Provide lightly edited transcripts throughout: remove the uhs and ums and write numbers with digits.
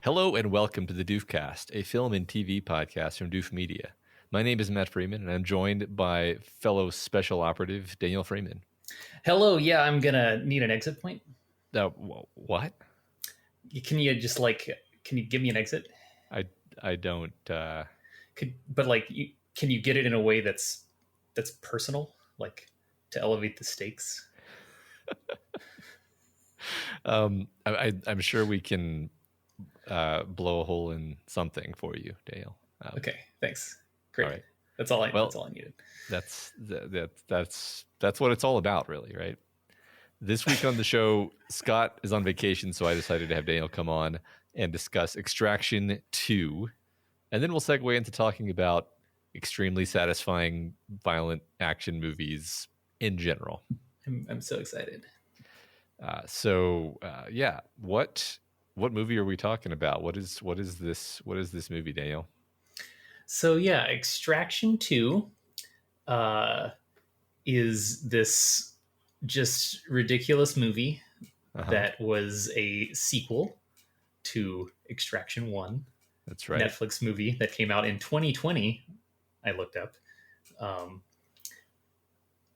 Hello and welcome to the Doofcast, a film and TV podcast from Doof Media. My name is Matt Freeman, and I'm joined by fellow special operative Daniel Freeman. Hello, yeah, I'm gonna need an exit point. What? Can you can you give me an exit? I don't. Can you get it in a way that's personal, like to elevate the stakes? I'm sure we can blow a hole in something for you, Dale. Okay, thanks. Great. All right. That's all I needed. That's what it's all about, really, right? This week on the show, Scott is on vacation, so I decided to have Daniel come on and discuss Extraction 2. And then we'll segue into talking about extremely satisfying, violent action movies in general. I'm so excited. What movie are we talking about? What is this movie, Daniel? So yeah, Extraction 2 is this just ridiculous movie that was a sequel to Extraction 1. That's right. Netflix movie that came out in 2020. I looked up.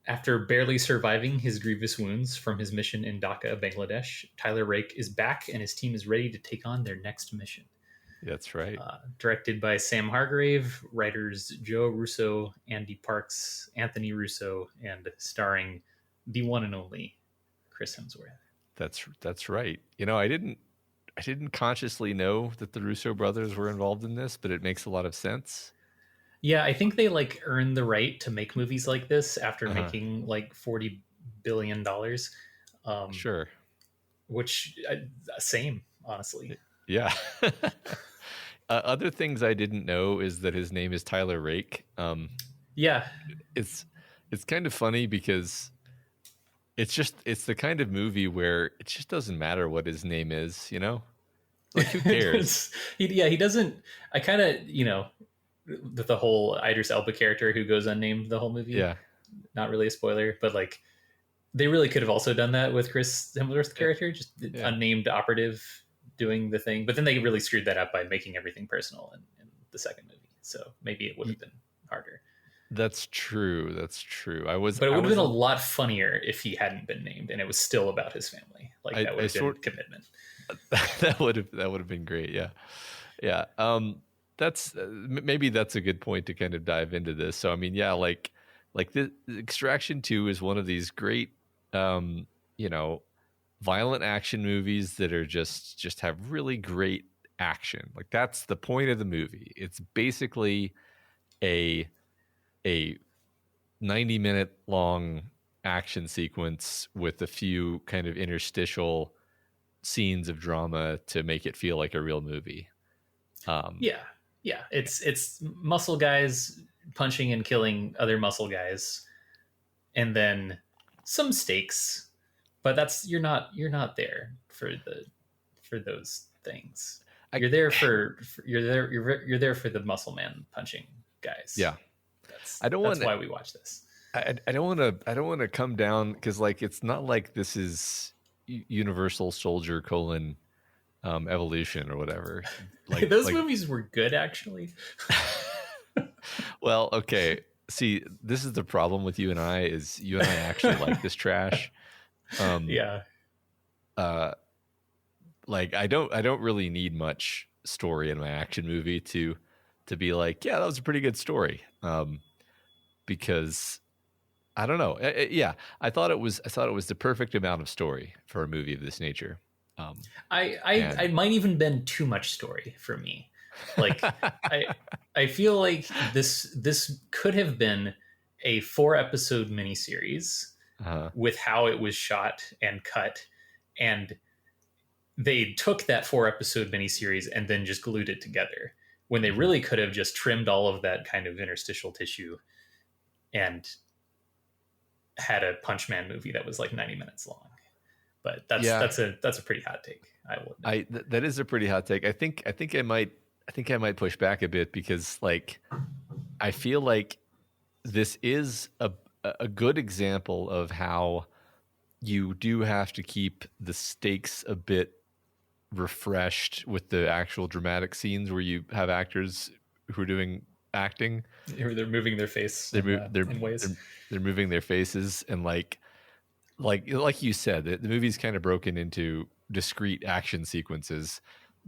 After barely surviving his grievous wounds from his mission in Dhaka, Bangladesh, Tyler Rake is back and his team is ready to take on their next mission. That's right. Directed by Sam Hargrave, writers Joe Russo, Andy Parks, Anthony Russo, and starring the one and only Chris Hemsworth. That's right. You know, I didn't consciously know that the Russo brothers were involved in this, but it makes a lot of sense. Yeah, I think they earned the right to make movies like this after making $40 billion. Sure. Which same, honestly. Yeah. Other things I didn't know is that his name is Tyler Rake. Yeah. It's kind of funny because it's the kind of movie where it just doesn't matter what his name is, you know? Like, who cares? He doesn't. I kind of, the whole Idris Elba character who goes unnamed the whole movie. Yeah. Not really a spoiler, but they really could have also done that with Chris Hemsworth's character, just unnamed operative doing the thing. But then they really screwed that up by making everything personal in the second movie. So maybe it would have been harder. That's true. But it would have been a lot funnier if he hadn't been named and it was still about his family. That would have been commitment. That would have been great. Yeah. Yeah. That's maybe that's a good point to kind of dive into this. So I mean, yeah, like the Extraction 2 is one of these great, violent action movies that are just have really great action. Like, that's the point of the movie. It's basically a 90-minute long action sequence with a few kind of interstitial scenes of drama to make it feel like a real movie. Yeah, it's muscle guys punching and killing other muscle guys, and then some stakes, but you're not there for those things. You're there for the muscle man punching guys. Yeah, that's why we watch this. I don't want to come down because it's not like this is Universal Soldier : Evolution or whatever. Those movies were good, actually. Well, okay. See, this is the problem with you and I is you and I actually like this trash. Yeah. I don't really need much story in my action movie to be like, yeah, that was a pretty good story. Because I don't know. I thought it was the perfect amount of story for a movie of this nature. I might even been too much story for me. I feel like this could have been a 4-episode miniseries with how it was shot and cut, and they took that 4-episode miniseries and then just glued it together when they really could have just trimmed all of that kind of interstitial tissue and had a Punch Man movie that was 90 minutes long. But that's a pretty hot take. That is a pretty hot take. I think I might push back a bit because I feel like this is a good example of how you do have to keep the stakes a bit refreshed with the actual dramatic scenes where you have actors who are doing acting. They're moving their face in ways. They're moving their faces, and like you said, the movie's kind of broken into discrete action sequences,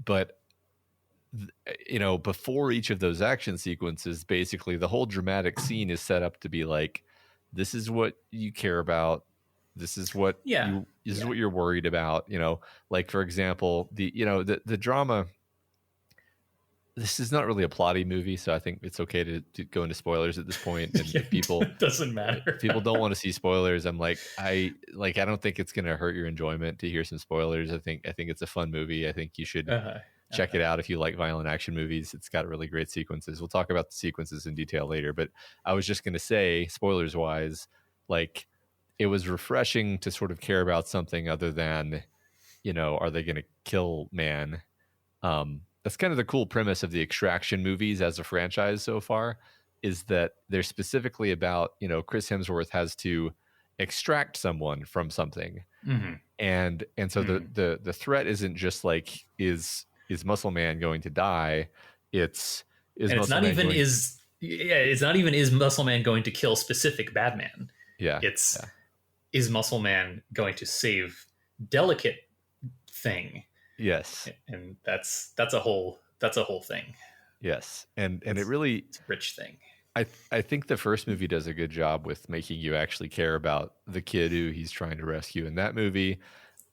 but before each of those action sequences, basically the whole dramatic scene is set up to be like, this is what you care about. This is what is what you're worried about. Like, for example, the drama. This is not really a plotty movie, so I think it's okay to go into spoilers at this point. And if people, it doesn't matter. If people don't want to see spoilers, I'm like, I don't think it's going to hurt your enjoyment to hear some spoilers. I think it's a fun movie. I think you should check it out if you like violent action movies. It's got really great sequences. We'll talk about the sequences in detail later, but I was just going to say, spoilers wise, like, it was refreshing to sort of care about something other than, are they going to kill man? That's kind of the cool premise of the Extraction movies as a franchise so far, is that they're specifically about, Chris Hemsworth has to extract someone from something. Mm-hmm. And so the threat isn't just like, is Muscle Man going to die? It's not even is Muscle Man going to kill specific bad man? Yeah. Is Muscle Man going to save delicate thing? Yes. And that's a whole thing. Yes. And it really, it's a rich thing. I think the first movie does a good job with making you actually care about the kid who he's trying to rescue in that movie.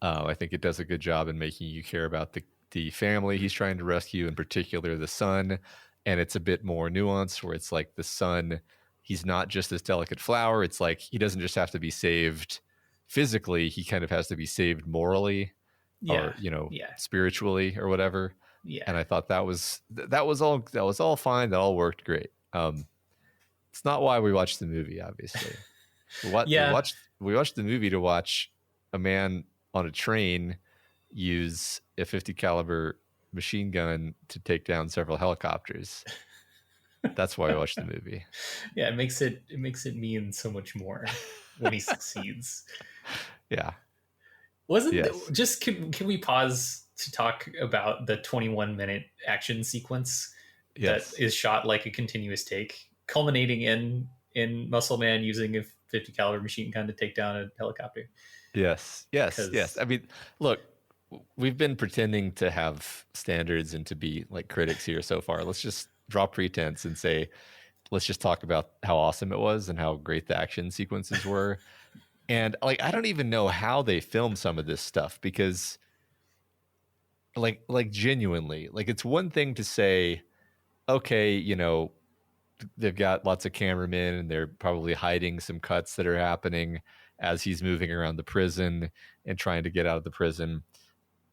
I think it does a good job in making you care about the family he's trying to rescue, in particular the son. And it's a bit more nuanced, where it's like the son, he's not just this delicate flower. It's like, he doesn't just have to be saved physically. He kind of has to be saved morally. Or spiritually or whatever. Yeah. And I thought that was all fine. That all worked great. It's not why we watched the movie, obviously. We watched the movie to watch a man on a train use a 50 caliber machine gun to take down several helicopters. That's why I watched the movie. Yeah, it makes it mean so much more when he succeeds. Yeah. Can we pause to talk about the 21-minute action sequence that is shot like a continuous take, culminating in Muscle Man using a 50 caliber machine gun to take down a helicopter? Yes. I mean, look, we've been pretending to have standards and to be like critics here so far. Let's just drop pretense and say, let's just talk about how awesome it was and how great the action sequences were. And like, I don't even know how they filmed some of this stuff, because like genuinely, like, it's one thing to say, okay, they've got lots of cameramen and they're probably hiding some cuts that are happening as he's moving around the prison and trying to get out of the prison.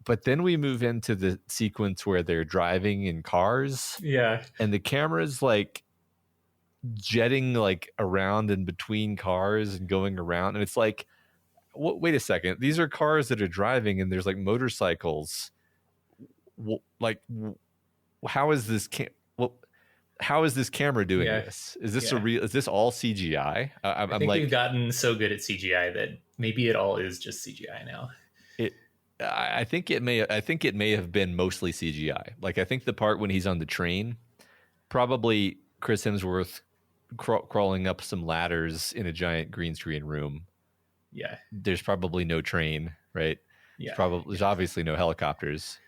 But then we move into the sequence where they're driving in cars. Yeah. And the camera's like jetting like around in between cars and going around, and it's like, wait a second, these are cars that are driving and there's like motorcycles. Like, how is this camera doing this? Is this is this all CGI? I think we've gotten so good at CGI that maybe it all is just CGI now. I think it may have been mostly CGI. Like, I think the part when he's on the train, probably Chris Hemsworth crawling up some ladders in a giant green screen room. Yeah. There's probably no train, right? Yeah. There's obviously no helicopters.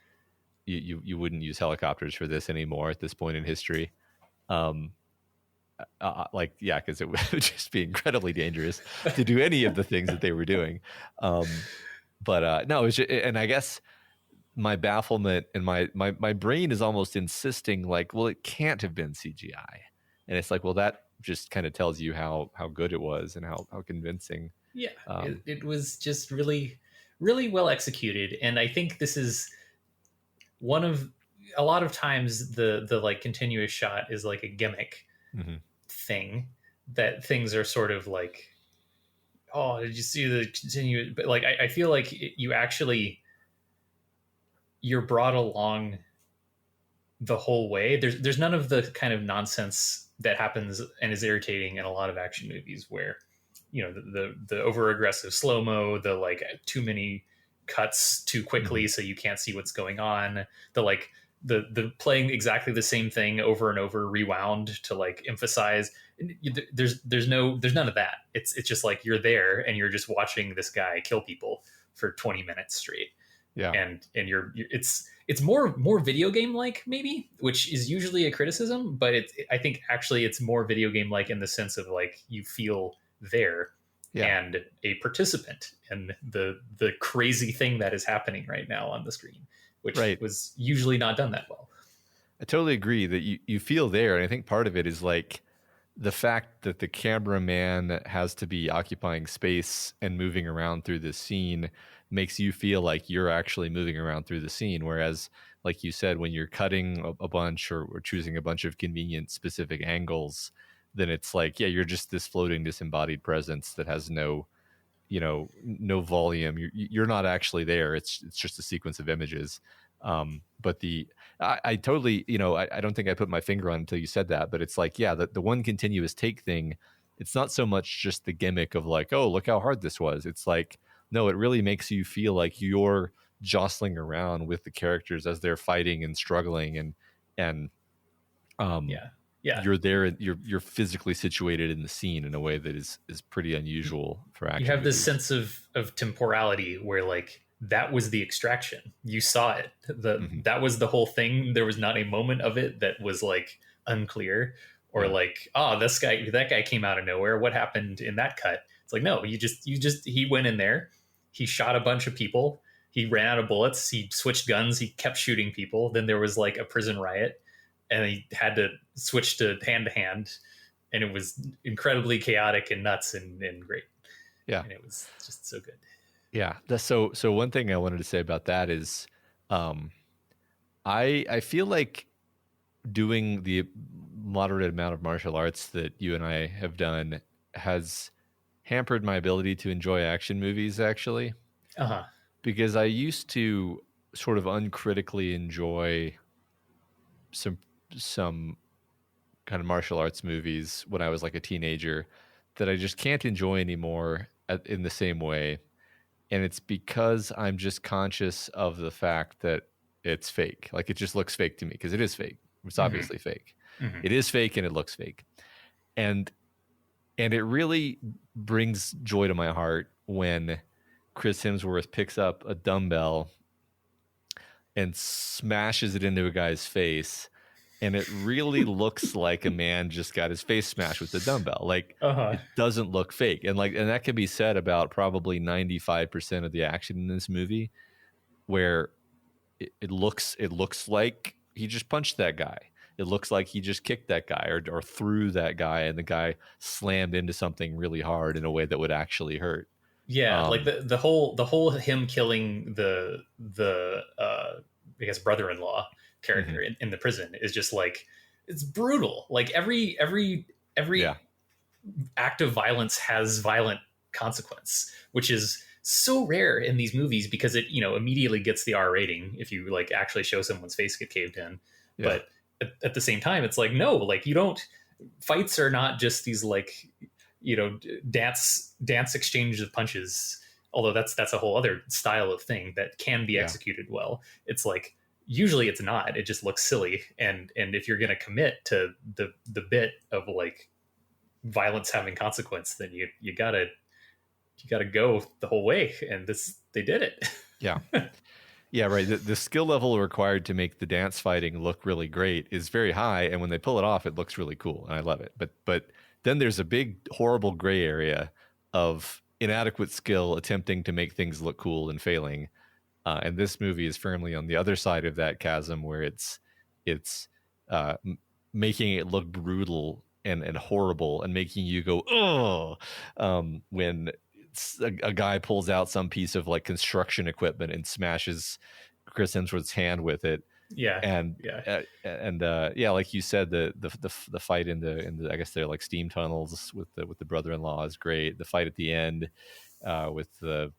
You wouldn't use helicopters for this anymore at this point in history. Because it would just be incredibly dangerous to do any of the things that they were doing. No, it was just, and I guess my bafflement and my brain is almost insisting, like, well, it can't have been CGI. And it's like, well, that just kind of tells you how good it was and how convincing. Yeah, it was just really, really well executed. And I think this is a lot of times the like continuous shot is like a gimmick thing, that things are sort of like, oh, did you see the continuous? But like, I feel like you're brought along the whole way. There's none of the kind of nonsense that happens and is irritating in a lot of action movies, where the over aggressive slow mo, the like too many cuts too quickly, so you can't see what's going on. The playing exactly the same thing over and over, rewound to like emphasize. There's none of that. It's just like you're there and you're just watching this guy kill people for 20 minutes straight. Yeah. And it's more video game like, maybe, which is usually a criticism, but I think actually it's more video game like in the sense of like you feel there and a participant in the crazy thing that is happening right now on the screen, which was usually not done that well. I totally agree that you feel there. And I think part of it is like the fact that the cameraman has to be occupying space and moving around through this scene makes you feel like you're actually moving around through the scene. Whereas, like you said, when you're cutting a bunch or choosing a bunch of convenient specific angles, then it's like, you're just this floating disembodied presence that has no volume. You're not actually there. It's just a sequence of images. But I totally, I don't think I put my finger on it until you said that, but it's like, the one continuous take thing, it's not so much just the gimmick of like, oh, look how hard this was. It's like, no, it really makes you feel like you're jostling around with the characters as they're fighting and struggling and you're there, you're physically situated in the scene in a way that is pretty unusual for action. You have this sense of temporality where like that was the extraction. You saw it. That was the whole thing. There was not a moment of it that was like unclear or like, oh, that guy came out of nowhere. What happened in that cut? It's like, no, he went in there. He shot a bunch of people. He ran out of bullets. He switched guns. He kept shooting people. Then there was like a prison riot and he had to switch to hand, and it was incredibly chaotic and nuts and great. Yeah. And it was just so good. Yeah. That's so one thing I wanted to say about that is, I feel like doing the moderate amount of martial arts that you and I have done has hampered my ability to enjoy action movies, actually. Because I used to sort of uncritically enjoy some kind of martial arts movies when I was like a teenager that I just can't enjoy anymore in the same way. And it's because I'm just conscious of the fact that it's fake. Like it just looks fake to me because it is fake. It's obviously fake. It is fake and it looks fake. And it really brings joy to my heart when Chris Hemsworth picks up a dumbbell and smashes it into a guy's face. And it really looks like a man just got his face smashed with the dumbbell. Like it doesn't look fake. And that can be said about probably 95% of the action in this movie, where it looks like he just punched that guy. It looks like he just kicked that guy or threw that guy, and the guy slammed into something really hard in a way that would actually hurt. Yeah, like the whole him killing the I guess brother-in-law character in the prison is just like, it's brutal. Like every act of violence has violent consequence, which is so rare in these movies because it immediately gets the R rating if you like actually show someone's face get caved in. But at the same time, it's like, no, like fights are not just these like dance exchange of punches, although that's a whole other style of thing that can be executed well. It's like usually it's not, it just looks silly, and if you're going to commit to the bit of like violence having consequence, then you gotta go the whole way, and they did it. Yeah, right. The skill level required to make the dance fighting look really great is very high, and when they pull it off, it looks really cool, and I love it. But then there's a big, horrible gray area of inadequate skill attempting to make things look cool and failing. And this movie is firmly on the other side of that chasm, where it's making it look brutal and horrible, and making you go, oh, when a guy pulls out some piece of like construction equipment and smashes Chris Hemsworth's hand with it. Like you said, the fight in the I guess they're like steam tunnels with the brother-in-law is great. The fight at the end with the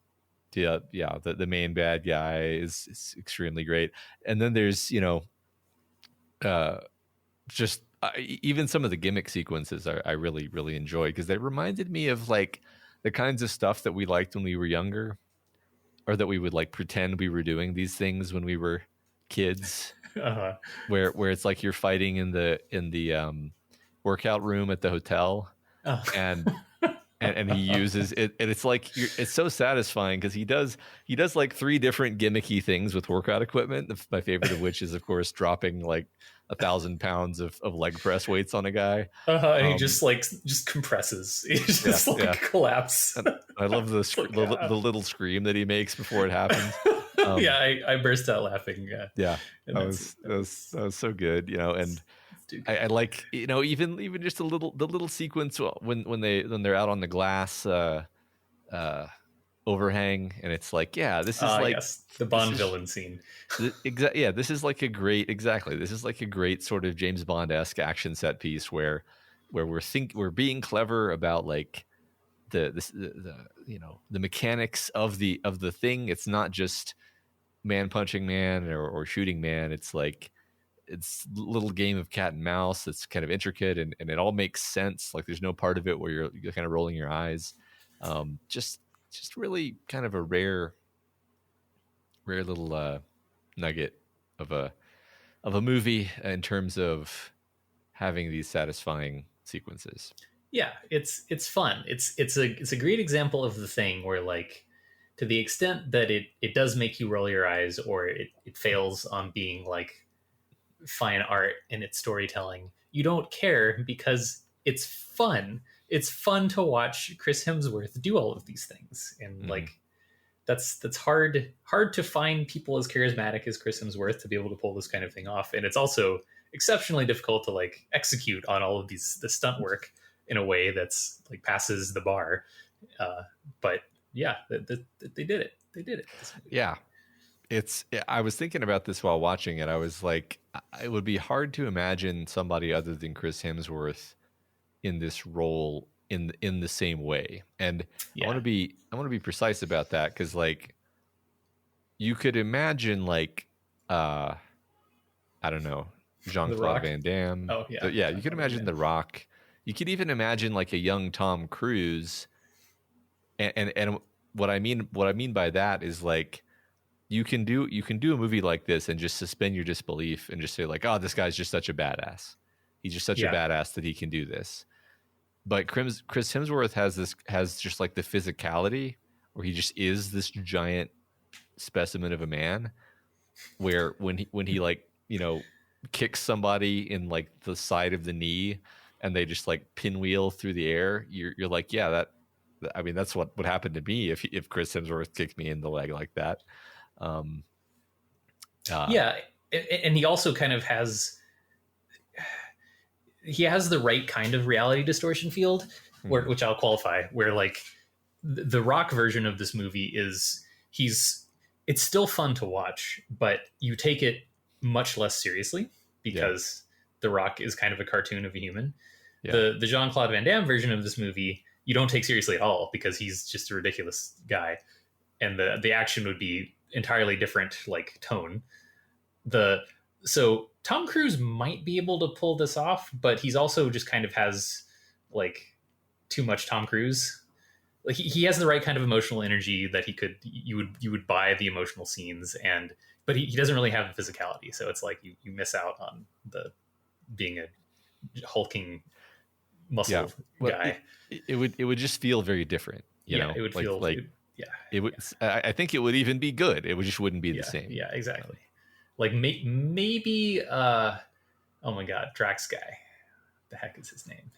main bad guy is extremely great. And then there's even some of the gimmick sequences I really, really enjoy, because they reminded me of like the kinds of stuff that we liked when we were younger. or that we would like pretend we were doing these things when we were kids, where it's like you're fighting in the workout room at the hotel, and he uses it, and it's like it's so satisfying because he does like 3 different gimmicky things with workout equipment. My favorite of which is, of course, dropping like 1,000 pounds of leg press weights on a guy, and he just compresses. He just collapse. I love the little scream that he makes before it happens. I burst out laughing. That was so good, and I like, even just the little sequence when they're out on the glass overhang, and it's like, this is like the Bond villain scene. This is like a great sort of James Bond-esque action set piece where we're being clever about like the mechanics of the thing. It's not just man punching man or shooting man. It's like it's a little game of cat and mouse that's kind of intricate, and it all makes sense. Like there's no part of it where you're kind of rolling your eyes. Just really kind of a rare little nugget of a movie in terms of having these satisfying sequences. Yeah, it's fun. It's a great example of the thing where, like, to the extent that it does make you roll your eyes, or it fails on being like fine art in its storytelling, you don't care because it's fun. It's fun to watch Chris Hemsworth do all of these things, and like that's hard to find people as charismatic as Chris Hemsworth to be able to pull this kind of thing off. And it's also exceptionally difficult to like execute on all of the stunt work in a way that's like passes the bar. But yeah, they did it. They did it. Yeah. I was thinking about this while watching it. I was like, it would be hard to imagine somebody other than Chris Hemsworth in this role in the same way. And I want to be precise about that, because like you could imagine like I don't know, Jean-Claude Van Damme. Oh yeah. You could imagine The Rock. You could even imagine like a young Tom Cruise. And what I mean by that is like you can do a movie like this and just suspend your disbelief and just say like, oh, this guy's just such a badass. He's just such a badass that he can do this. But Chris Hemsworth has just like the physicality where he just is this giant specimen of a man, where when he like, kicks somebody in like the side of the knee and they just like pinwheel through the air, you're like, that's what would happen to me if Chris Hemsworth kicked me in the leg like that. And he also kind of has the right kind of reality distortion field, which I'll qualify, where like the Rock version of this movie it's still fun to watch, but you take it much less seriously because The Rock is kind of a cartoon of a human. The Jean-Claude Van Damme version of this movie you don't take seriously at all because he's just a ridiculous guy, and the action would be entirely different, like tone. So Tom Cruise might be able to pull this off, but he's also just kind of has like too much Tom Cruise. Like he has the right kind of emotional energy that you would buy the emotional scenes, but he doesn't really have the physicality. So it's like you miss out on the being a hulking muscle guy. It would just feel very different. It would feel like it would. I think it would even be good. It just wouldn't be the same. Yeah, exactly. Like maybe oh my god, Drax guy. The heck is his name?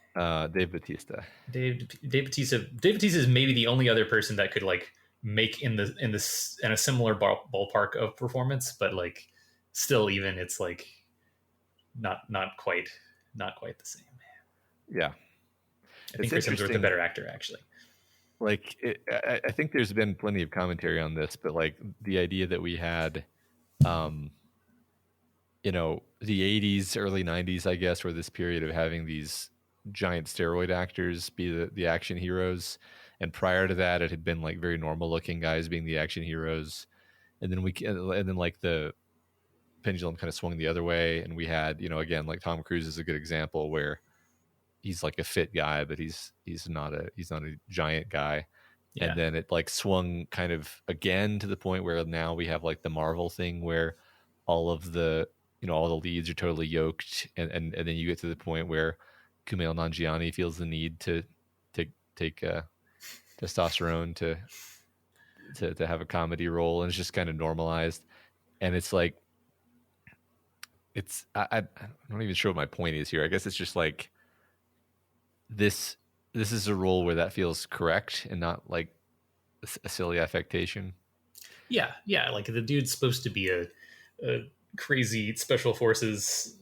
Dave Bautista. Dave Bautista. Dave Bautista is maybe the only other person that could like make in a similar ballpark of performance, but like still, even it's like not quite the same. Yeah, I think Chris Hemsworth's a better actor, actually. Like I think there's been plenty of commentary on this, but like the idea that we had, the 80s, early 90s, I guess, were this period of having these giant steroid actors be the action heroes, and prior to that, it had been like very normal looking guys being the action heroes, and then like the pendulum kind of swung the other way, and we had, again, like Tom Cruise is a good example where he's like a fit guy, but he's not a giant guy. And then it like swung kind of again to the point where now we have like the Marvel thing where all of the, all the leads are totally yoked. And then you get to the point where Kumail Nanjiani feels the need to take testosterone to have a comedy role. And it's just kind of normalized. And it's like, I'm not even sure what my point is here. I guess it's just like this is a role where that feels correct and not like a silly affectation. Yeah. Like the dude's supposed to be a crazy special forces,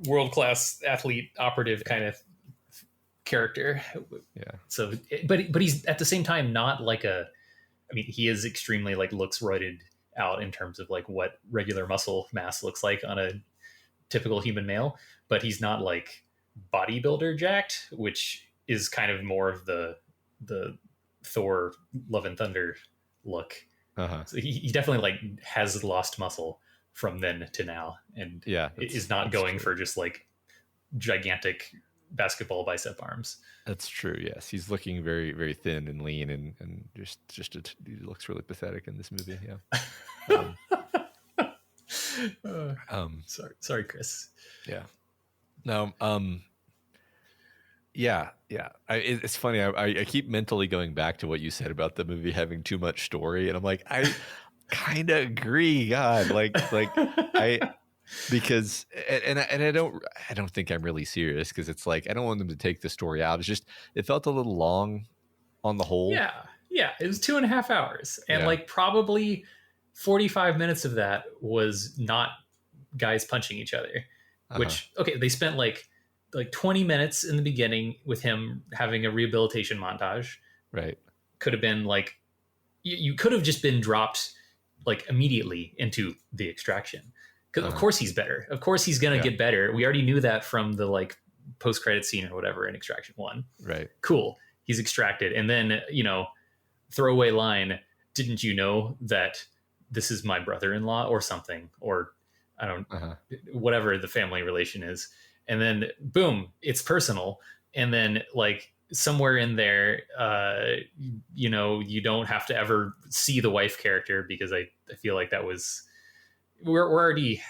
world-class athlete operative kind of character. Yeah. So, but he's at the same time not like he is extremely like looks roided out in terms of like what regular muscle mass looks like on a typical human male, but he's not like bodybuilder jacked, which is kind of more of the Thor Love and Thunder look. So he definitely like has lost muscle from then to now, and is not going for just like gigantic basketball bicep arms. That's true. Yes, he's looking very, very thin and lean, and he looks really pathetic in this movie. Yeah. Sorry, Chris. Yeah. No. Yeah. It's funny. I keep mentally going back to what you said about the movie having too much story, and I'm like, I kind of agree. God, because I don't think I'm really serious, because it's like I don't want them to take the story out. It's just it felt a little long on the whole. Yeah. It was 2.5 hours, and like probably 45 minutes of that was not guys punching each other. Which they spent like 20 minutes in the beginning with him having a rehabilitation montage. Right. Could have been like you could have just been dropped like immediately into the extraction. Because of course he's better. Of course he's gonna get better. We already knew that from the like post-credit scene or whatever in Extraction 1. Right. Cool. He's extracted. And then, throwaway line, didn't you know that this is my brother-in-law or something? Or I don't whatever the family relation is. And then boom, it's personal. And then like somewhere in there, you don't have to ever see the wife character, because I feel like that was we already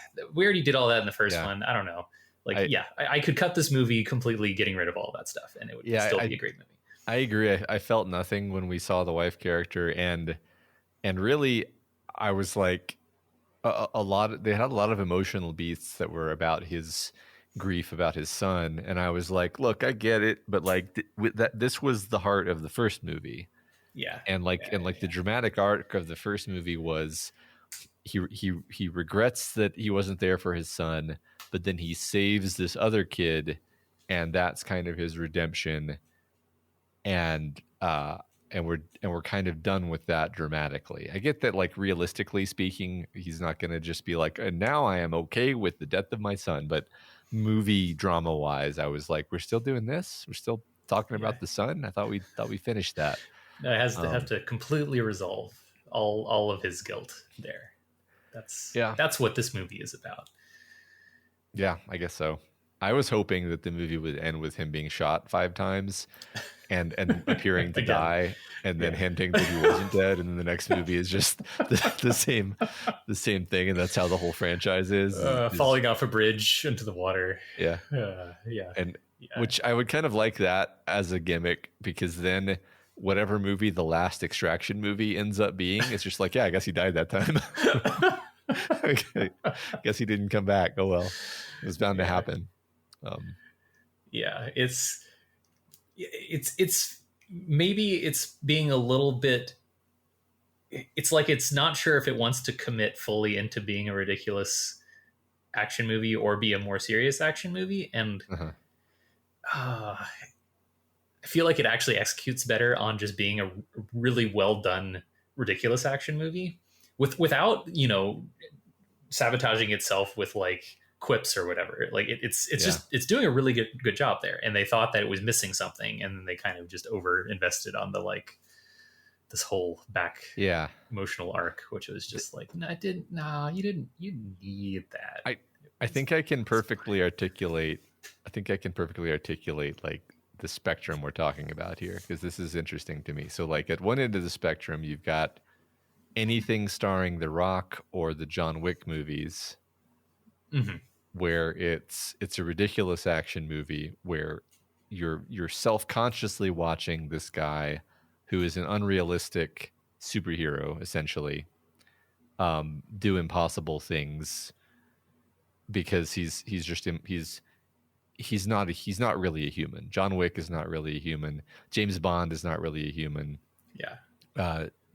did all that in the first one. I don't know. Like, I could cut this movie completely, getting rid of all that stuff, and it would still be a great movie. I agree. I felt nothing when we saw the wife character, and really, I was like, they had a lot of emotional beats that were about his grief about his son, and I was like, look, I get it, but like this was the heart of the first movie. The dramatic arc of the first movie was he regrets that he wasn't there for his son, but then he saves this other kid, and that's kind of his redemption. And we're kind of done with that dramatically. I get that, like, realistically speaking, he's not going to just be like, and now I am okay with the death of my son. But movie drama wise, I was like, we're still doing this. We're still talking about the son. I thought we finished that. No, it has to have to completely resolve all of his guilt there. That's what this movie is about. Yeah, I guess so. I was hoping that the movie would end with him being shot 5 times and appearing to die, and then hinting that he wasn't dead, and then the next movie is just the same thing, and that's how the whole franchise is falling off a bridge into the water. Which I would kind of like that as a gimmick, because then whatever movie the last Extraction movie ends up being, it's just like, I guess he died that time. Okay. Guess he didn't come back. Oh well, it was bound to happen. It's maybe it's being a little bit, it's like it's not sure if it wants to commit fully into being a ridiculous action movie or be a more serious action movie, and I feel like it actually executes better on just being a really well done ridiculous action movie without sabotaging itself with like quips or whatever. Like it's doing a really good job there, and they thought that it was missing something, and then they kind of just over invested on the like this whole back emotional arc, which was just like, you need that. I think I can perfectly articulate like the spectrum we're talking about here, because this is interesting to me. So like at one end of the spectrum, you've got anything starring The Rock or the John Wick movies, where it's a ridiculous action movie where you're self-consciously watching this guy who is an unrealistic superhero, essentially, do impossible things because he's not really a human. John Wick is not really a human. James Bond is not really a human. Yeah.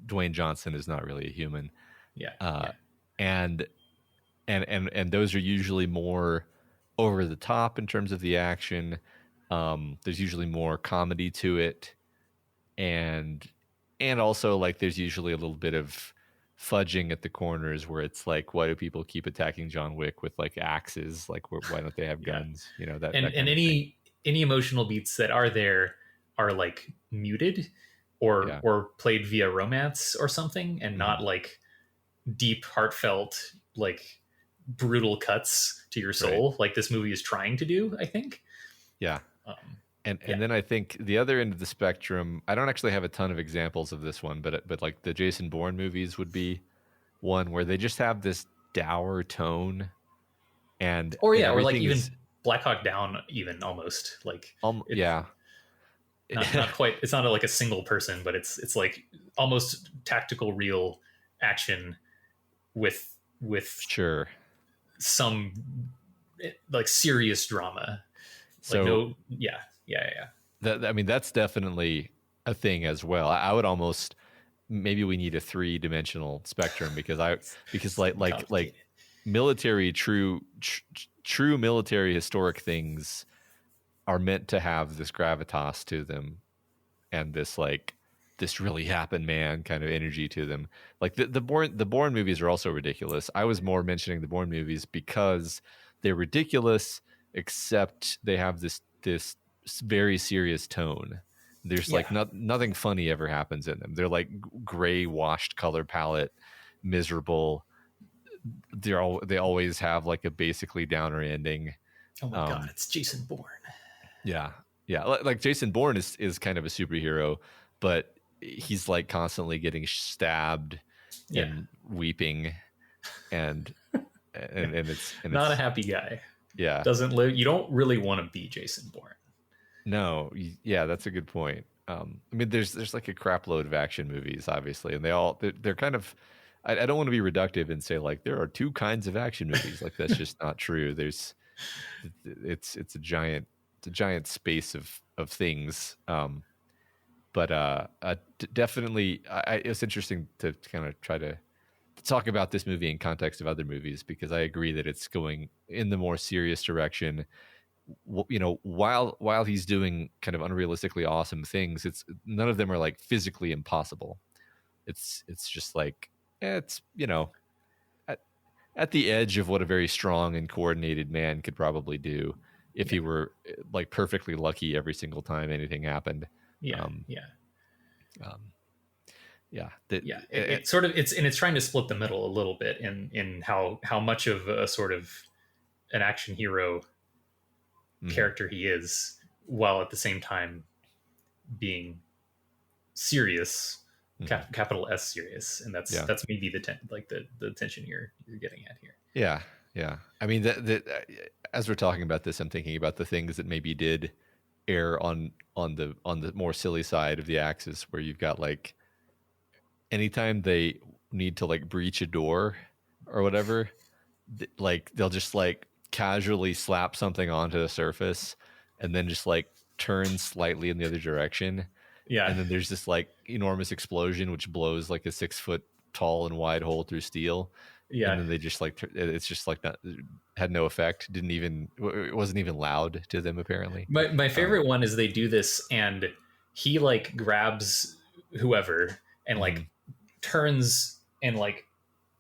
Dwayne Johnson is not really a human. Yeah. And those are usually more over the top in terms of the action. There's usually more comedy to it, and also like there's usually a little bit of fudging at the corners where it's like, why do people keep attacking John Wick with like axes? Like, why don't they have guns? You know, that and any emotional beats that are there are like muted or played via romance or something, and not like deep, heartfelt, like brutal cuts to your soul, like this movie is trying to do, I think. Yeah. And then I think the other end of the spectrum, I don't actually have a ton of examples of this one, but like the Jason Bourne movies would be one where they just have this dour tone, or like even Black Hawk Down, even almost like not quite. It's not like a single person, but it's like almost tactical, real action with sure some like serious drama. So yeah. I mean, that's definitely a thing as well. I would almost, maybe we need a 3-dimensional spectrum because like military true military historic things are meant to have this gravitas to them and this like this really happened, man, kind of energy to them. Like the Bourne movies are also ridiculous. I was more mentioning the Bourne movies because they're ridiculous, except they have this very serious tone. There's like nothing funny ever happens in them. They're like gray washed color palette, miserable. They always have like a basically downer ending. Oh my god, it's Jason Bourne. Yeah. Like Jason Bourne is kind of a superhero, but he's like constantly getting stabbed and weeping, and it's not a happy guy. Yeah, doesn't live. You don't really want to be Jason Bourne. No, yeah, that's a good point. I mean, there's like a crap load of action movies, obviously, and they're kind of. I don't want to be reductive and say like there are two kinds of action movies. Like that's just not true. It's a giant space of things. But definitely, it's interesting to kind of try to talk about this movie in context of other movies, because I agree that it's going in the more serious direction. You know, while he's doing kind of unrealistically awesome things, it's none of them are like physically impossible. It's just like it's, you know, at the edge of what a very strong and coordinated man could probably do if he were like perfectly lucky every single time anything happened. It's sort of it's trying to split the middle a little bit in how much of a sort of an action hero character he is, while at the same time being serious, capital S serious, and that's maybe the tension you're getting at here. Yeah. I mean, as we're talking about this, I'm thinking about the things that maybe did err on the more silly side of the axis, where you've got like anytime they need to like breach a door or whatever, like they'll just like casually slap something onto the surface and then just like turn slightly in the other direction. Yeah. And then there's this like enormous explosion which blows like a 6 foot tall and wide hole through steel. Yeah. And then they just like, it's just like that had no effect. It wasn't even loud to them apparently. My favorite one is they do this and he like grabs whoever and like turns and like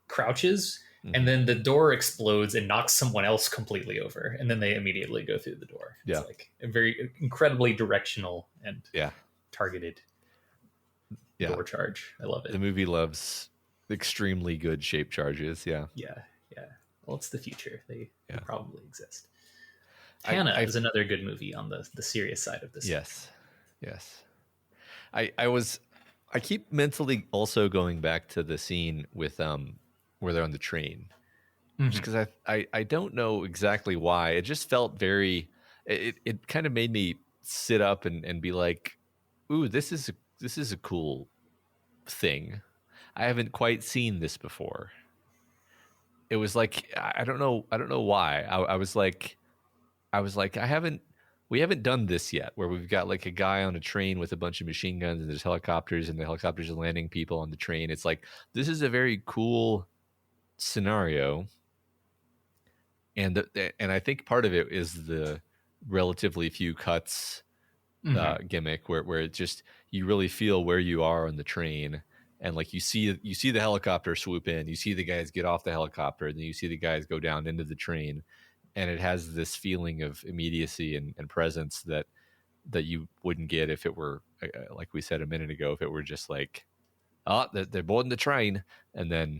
crouches, and then the door explodes and knocks someone else completely over, and then they immediately go through the door. It's like a very incredibly directional and targeted door charge. I love it. The movie loves extremely good shape charges. Yeah. Well, it's the future. They probably exist. Hannah is another good movie on the serious side of this. Yes. I keep mentally also going back to the scene with where they're on the train, just because I don't know exactly why. It just felt very. It kind of made me sit up and be like, "Ooh, this is a cool thing. I haven't quite seen this before." It was like I don't know why. I was like we haven't done this yet, where we've got like a guy on a train with a bunch of machine guns and there's helicopters and the helicopters are landing people on the train. It's like, this is a very cool scenario. And I think part of it is the relatively few cuts gimmick where it just, you really feel where you are on the train. And like you see the helicopter swoop in, you see the guys get off the helicopter, and then you see the guys go down into the train. And it has this feeling of immediacy and presence that you wouldn't get if it were, like we said a minute ago, if it were just like, oh, they're boarding the train. And then,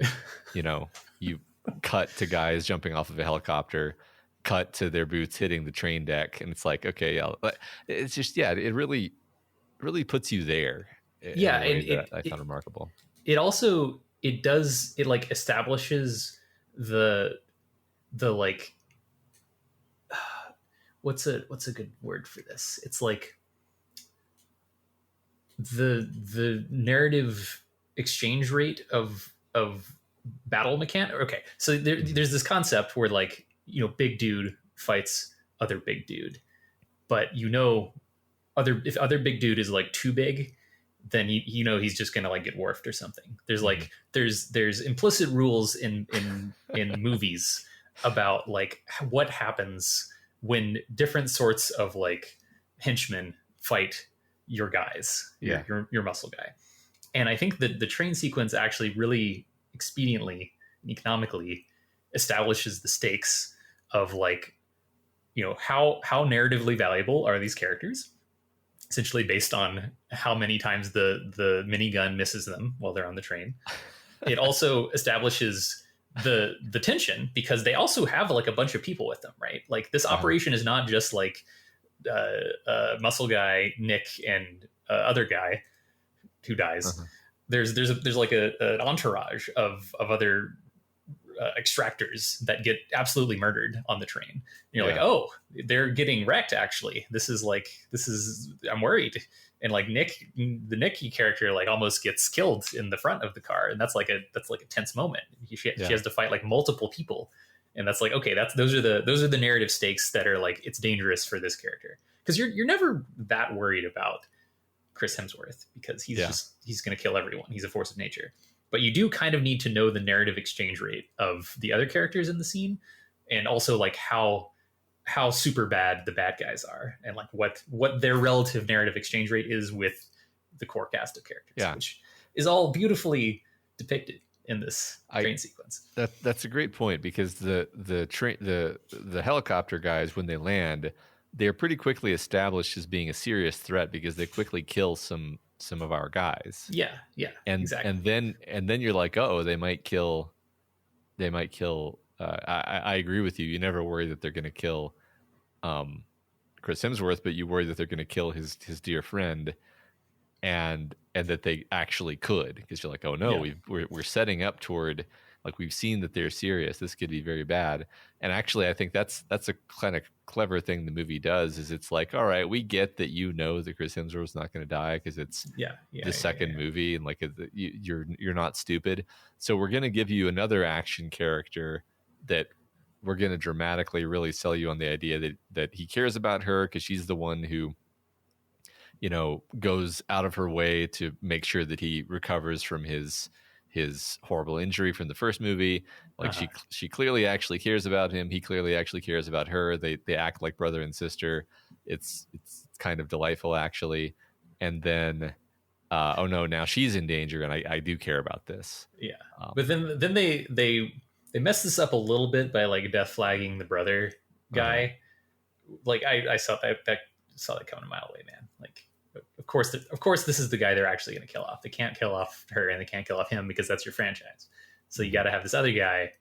you cut to guys jumping off of a helicopter, cut to their boots hitting the train deck. And it's like, okay, it's just, it really puts you there. Yeah. And I found remarkable. It also, it like establishes the like, what's a good word for this? It's like the narrative exchange rate of battle mechanic. Okay, so there's this concept where like, big dude fights other big dude, but if other big dude is like too big, then he's just gonna like get dwarfed or something. There's like there's implicit rules in movies about like what happens when different sorts of like henchmen fight your guys, your muscle guy. And I think that the train sequence actually really expediently and economically establishes the stakes of like, how narratively valuable are these characters, essentially based on how many times the minigun misses them while they're on the train. It also establishes the tension, because they also have like a bunch of people with them, right? Like this operation is not just like muscle guy Nick and other guy who dies. There's like an entourage of other extractors that get absolutely murdered on the train. And you're like, oh, they're getting wrecked. Actually, I'm worried. And like the Nicky character like almost gets killed in the front of the car, and that's like a tense moment. She has to fight like multiple people, and that's like, okay, those are the narrative stakes that are like, it's dangerous for this character, because you're never that worried about Chris Hemsworth, because he's going to kill everyone. He's a force of nature. But you do kind of need to know the narrative exchange rate of the other characters in the scene, and also like how super bad the bad guys are, and like what their relative narrative exchange rate is with the core cast of characters, which is all beautifully depicted in this train sequence. That's a great point, because the helicopter guys, when they land, they're pretty quickly established as being a serious threat, because they quickly kill some of our guys. Exactly. And then you're like, oh, they might kill. I agree with you. You never worry that they're going to kill Chris Hemsworth, but you worry that they're going to kill his dear friend, and that they actually could, because you're like, oh no, we're setting up toward, like, we've seen that they're serious. This could be very bad. And actually, I think that's a kind of clever thing the movie does, is it's like, all right, we get that that Chris Hemsworth's not going to die because it's the second movie, and like you're not stupid. So we're going to give you another action character that we're going to dramatically really sell you on the idea that he cares about her, because she's the one who, goes out of her way to make sure that he recovers from his horrible injury from the first movie. Like she clearly actually cares about him. He clearly actually cares about her. They act like brother and sister. It's kind of delightful, actually. And then, oh no, now she's in danger, and I do care about this. Yeah. But then they mess this up a little bit by like death flagging the brother guy. Like I saw that coming a mile away, man. Like, of course, this is the guy they're actually going to kill off. They can't kill off her, and they can't kill off him, because that's your franchise. So you got to have this other guy,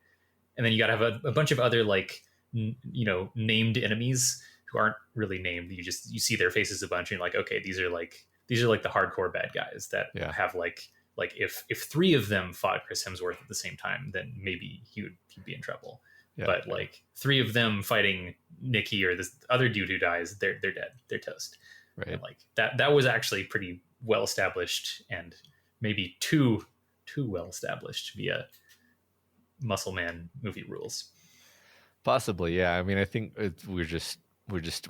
and then you got to have a bunch of other like named enemies who aren't really named. You see their faces a bunch and you're like, okay, these are like the hardcore bad guys that have like if three of them fought Chris Hemsworth at the same time, then maybe he'd be in trouble. But like three of them fighting Nikki or this other dude who dies, they're dead. They're toast. Right. And like that was actually pretty well established, and maybe too well established via Muscle Man movie rules. Possibly, yeah. I mean, I think we're just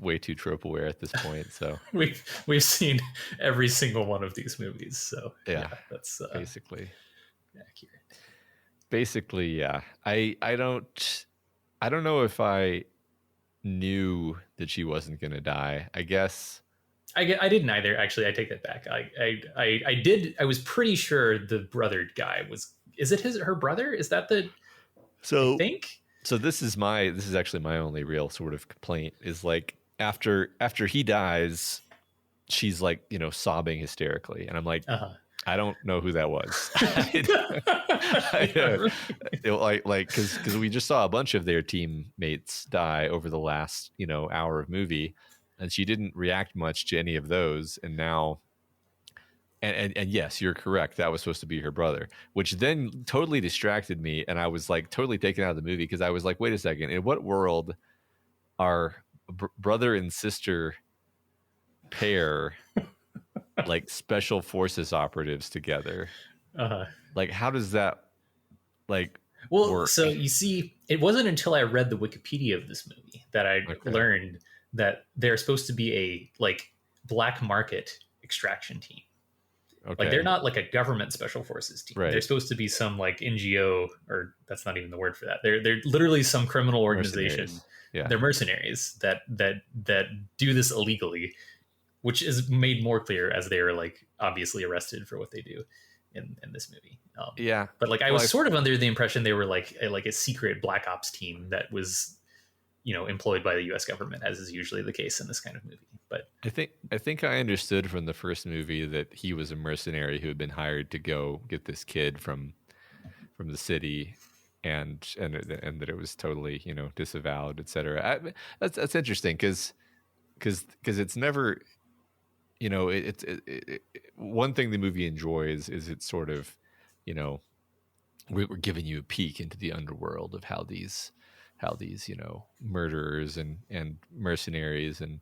way too trope aware at this point. So we've seen every single one of these movies. So yeah that's basically accurate. Basically, yeah. I don't know if I knew that she wasn't going to die. I guess I didn't either. Actually, I take that back. I did. I was pretty sure the brother guy was. Is it her brother? Is that the? So I think. So this is actually my only real sort of complaint is like after he dies, she's like, sobbing hysterically, and I'm like, I don't know who that was. Because we just saw a bunch of their teammates die over the last hour of movie, and she didn't react much to any of those, and now. And yes, you're correct. That was supposed to be her brother, which then totally distracted me. And I was like totally taken out of the movie because I was like, wait a second. In what world are brother and sister pair like special forces operatives together? Like, how does that work? So you see, it wasn't until I read the Wikipedia of this movie that I learned that they're supposed to be a like black market extraction team. Okay. Like they're not like a government special forces team. Right. They're supposed to be some like NGO, or that's not even the word for that. They're literally some criminal organization. Yeah. They're mercenaries that do this illegally, which is made more clear as they are like obviously arrested for what they do in this movie. But like I was sort of under the impression they were like a secret black ops team that was employed by the U.S. government, as is usually the case in this kind of movie. But I think I understood from the first movie that he was a mercenary who had been hired to go get this kid from the city, and that it was totally disavowed, etc. That's interesting because it's never it's one thing the movie enjoys is it's sort of we're giving you a peek into the underworld of how these murderers and mercenaries and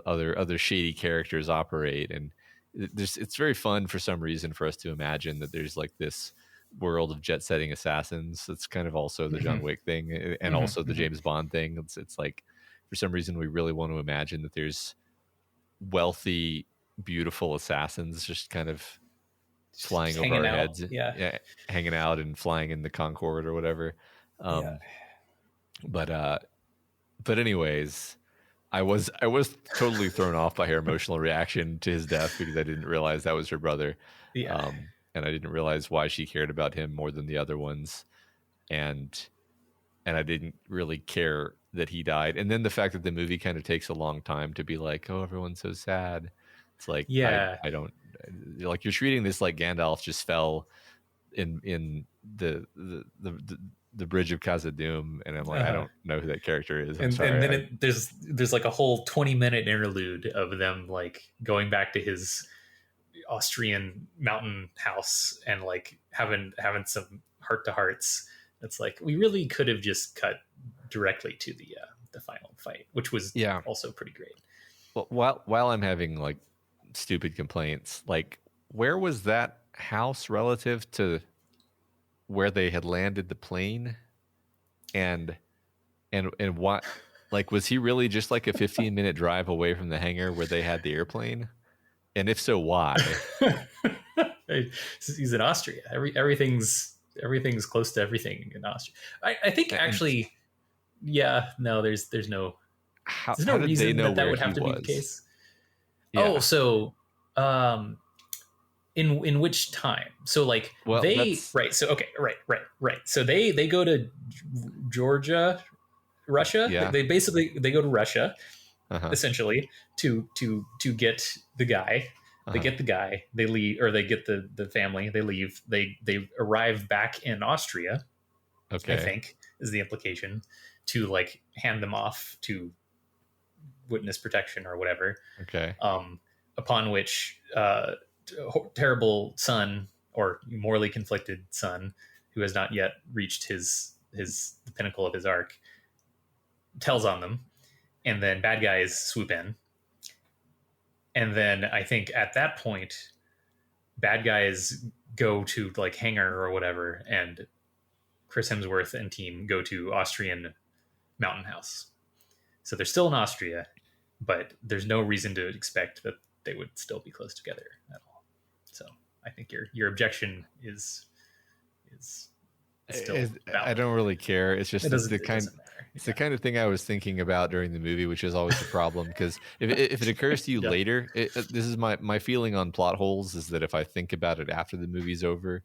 other shady characters operate, and it's very fun for some reason for us to imagine that there's like this world of jet setting assassins. That's kind of also the John Wick thing, and also the James Bond thing. It's like for some reason we really want to imagine that there's wealthy, beautiful assassins just kind of flying over our heads, hanging out and flying in the Concorde or whatever. But anyways, I was totally thrown off by her emotional reaction to his death because I didn't realize that was her brother. And I didn't realize why she cared about him more than the other ones. And I didn't really care that he died. And then the fact that the movie kind of takes a long time to be like, oh, everyone's so sad. It's like, I don't like, you're treating this like Gandalf just fell in the bridge of Khazad-dûm, and I'm like, I don't know who that character is. And then there's like a whole 20-minute interlude of them like going back to his Austrian mountain house and like having some heart-to-hearts. It's like we really could have just cut directly to the final fight, which was also pretty great. Well, while I'm having like stupid complaints, like where was that house relative to where they had landed the plane, and what, like, was he really just like a 15-minute drive away from the hangar where they had the airplane? And if so, why? He's in Austria. Everything's close to everything in Austria. I think actually, there's no reason that would have to be the case. In which time? So like right. So okay, right. So they go to Georgia, Russia. Yeah. They go to Russia, essentially to get the guy. They get the guy. They leave, or they get the family. They leave. They arrive back in Austria. Okay, I think is the implication, to like hand them off to witness protection or whatever. Okay. Upon which terrible son, or morally conflicted son, who has not yet reached the pinnacle of his arc, tells on them, and then bad guys swoop in. And then I think at that point, bad guys go to like Hangar or whatever, and Chris Hemsworth and team go to Austrian Mountain House. So they're still in Austria, but there's no reason to expect that they would still be close together at all. So I think your objection is still valid. I don't really care. It's just the kind of thing I was thinking about during the movie, which is always the problem, because if it occurs to you later, this is my feeling on plot holes, is that if I think about it after the movie's over,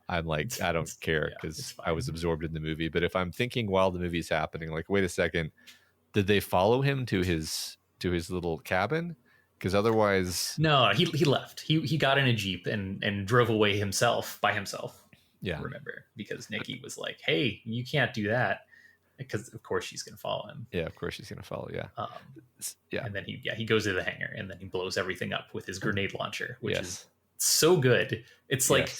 I'm like, I don't care, because I was absorbed in the movie. But if I'm thinking while the movie's happening, like, wait a second, did they follow him to his little cabin? Because otherwise, no, he left. He got in a Jeep and drove away by himself. Yeah, remember, because Nikki was like, "Hey, you can't do that," because of course she's going to follow him. Yeah, of course she's going to follow. Yeah, And then he goes to the hangar, and then he blows everything up with his grenade launcher, which is so good. It's like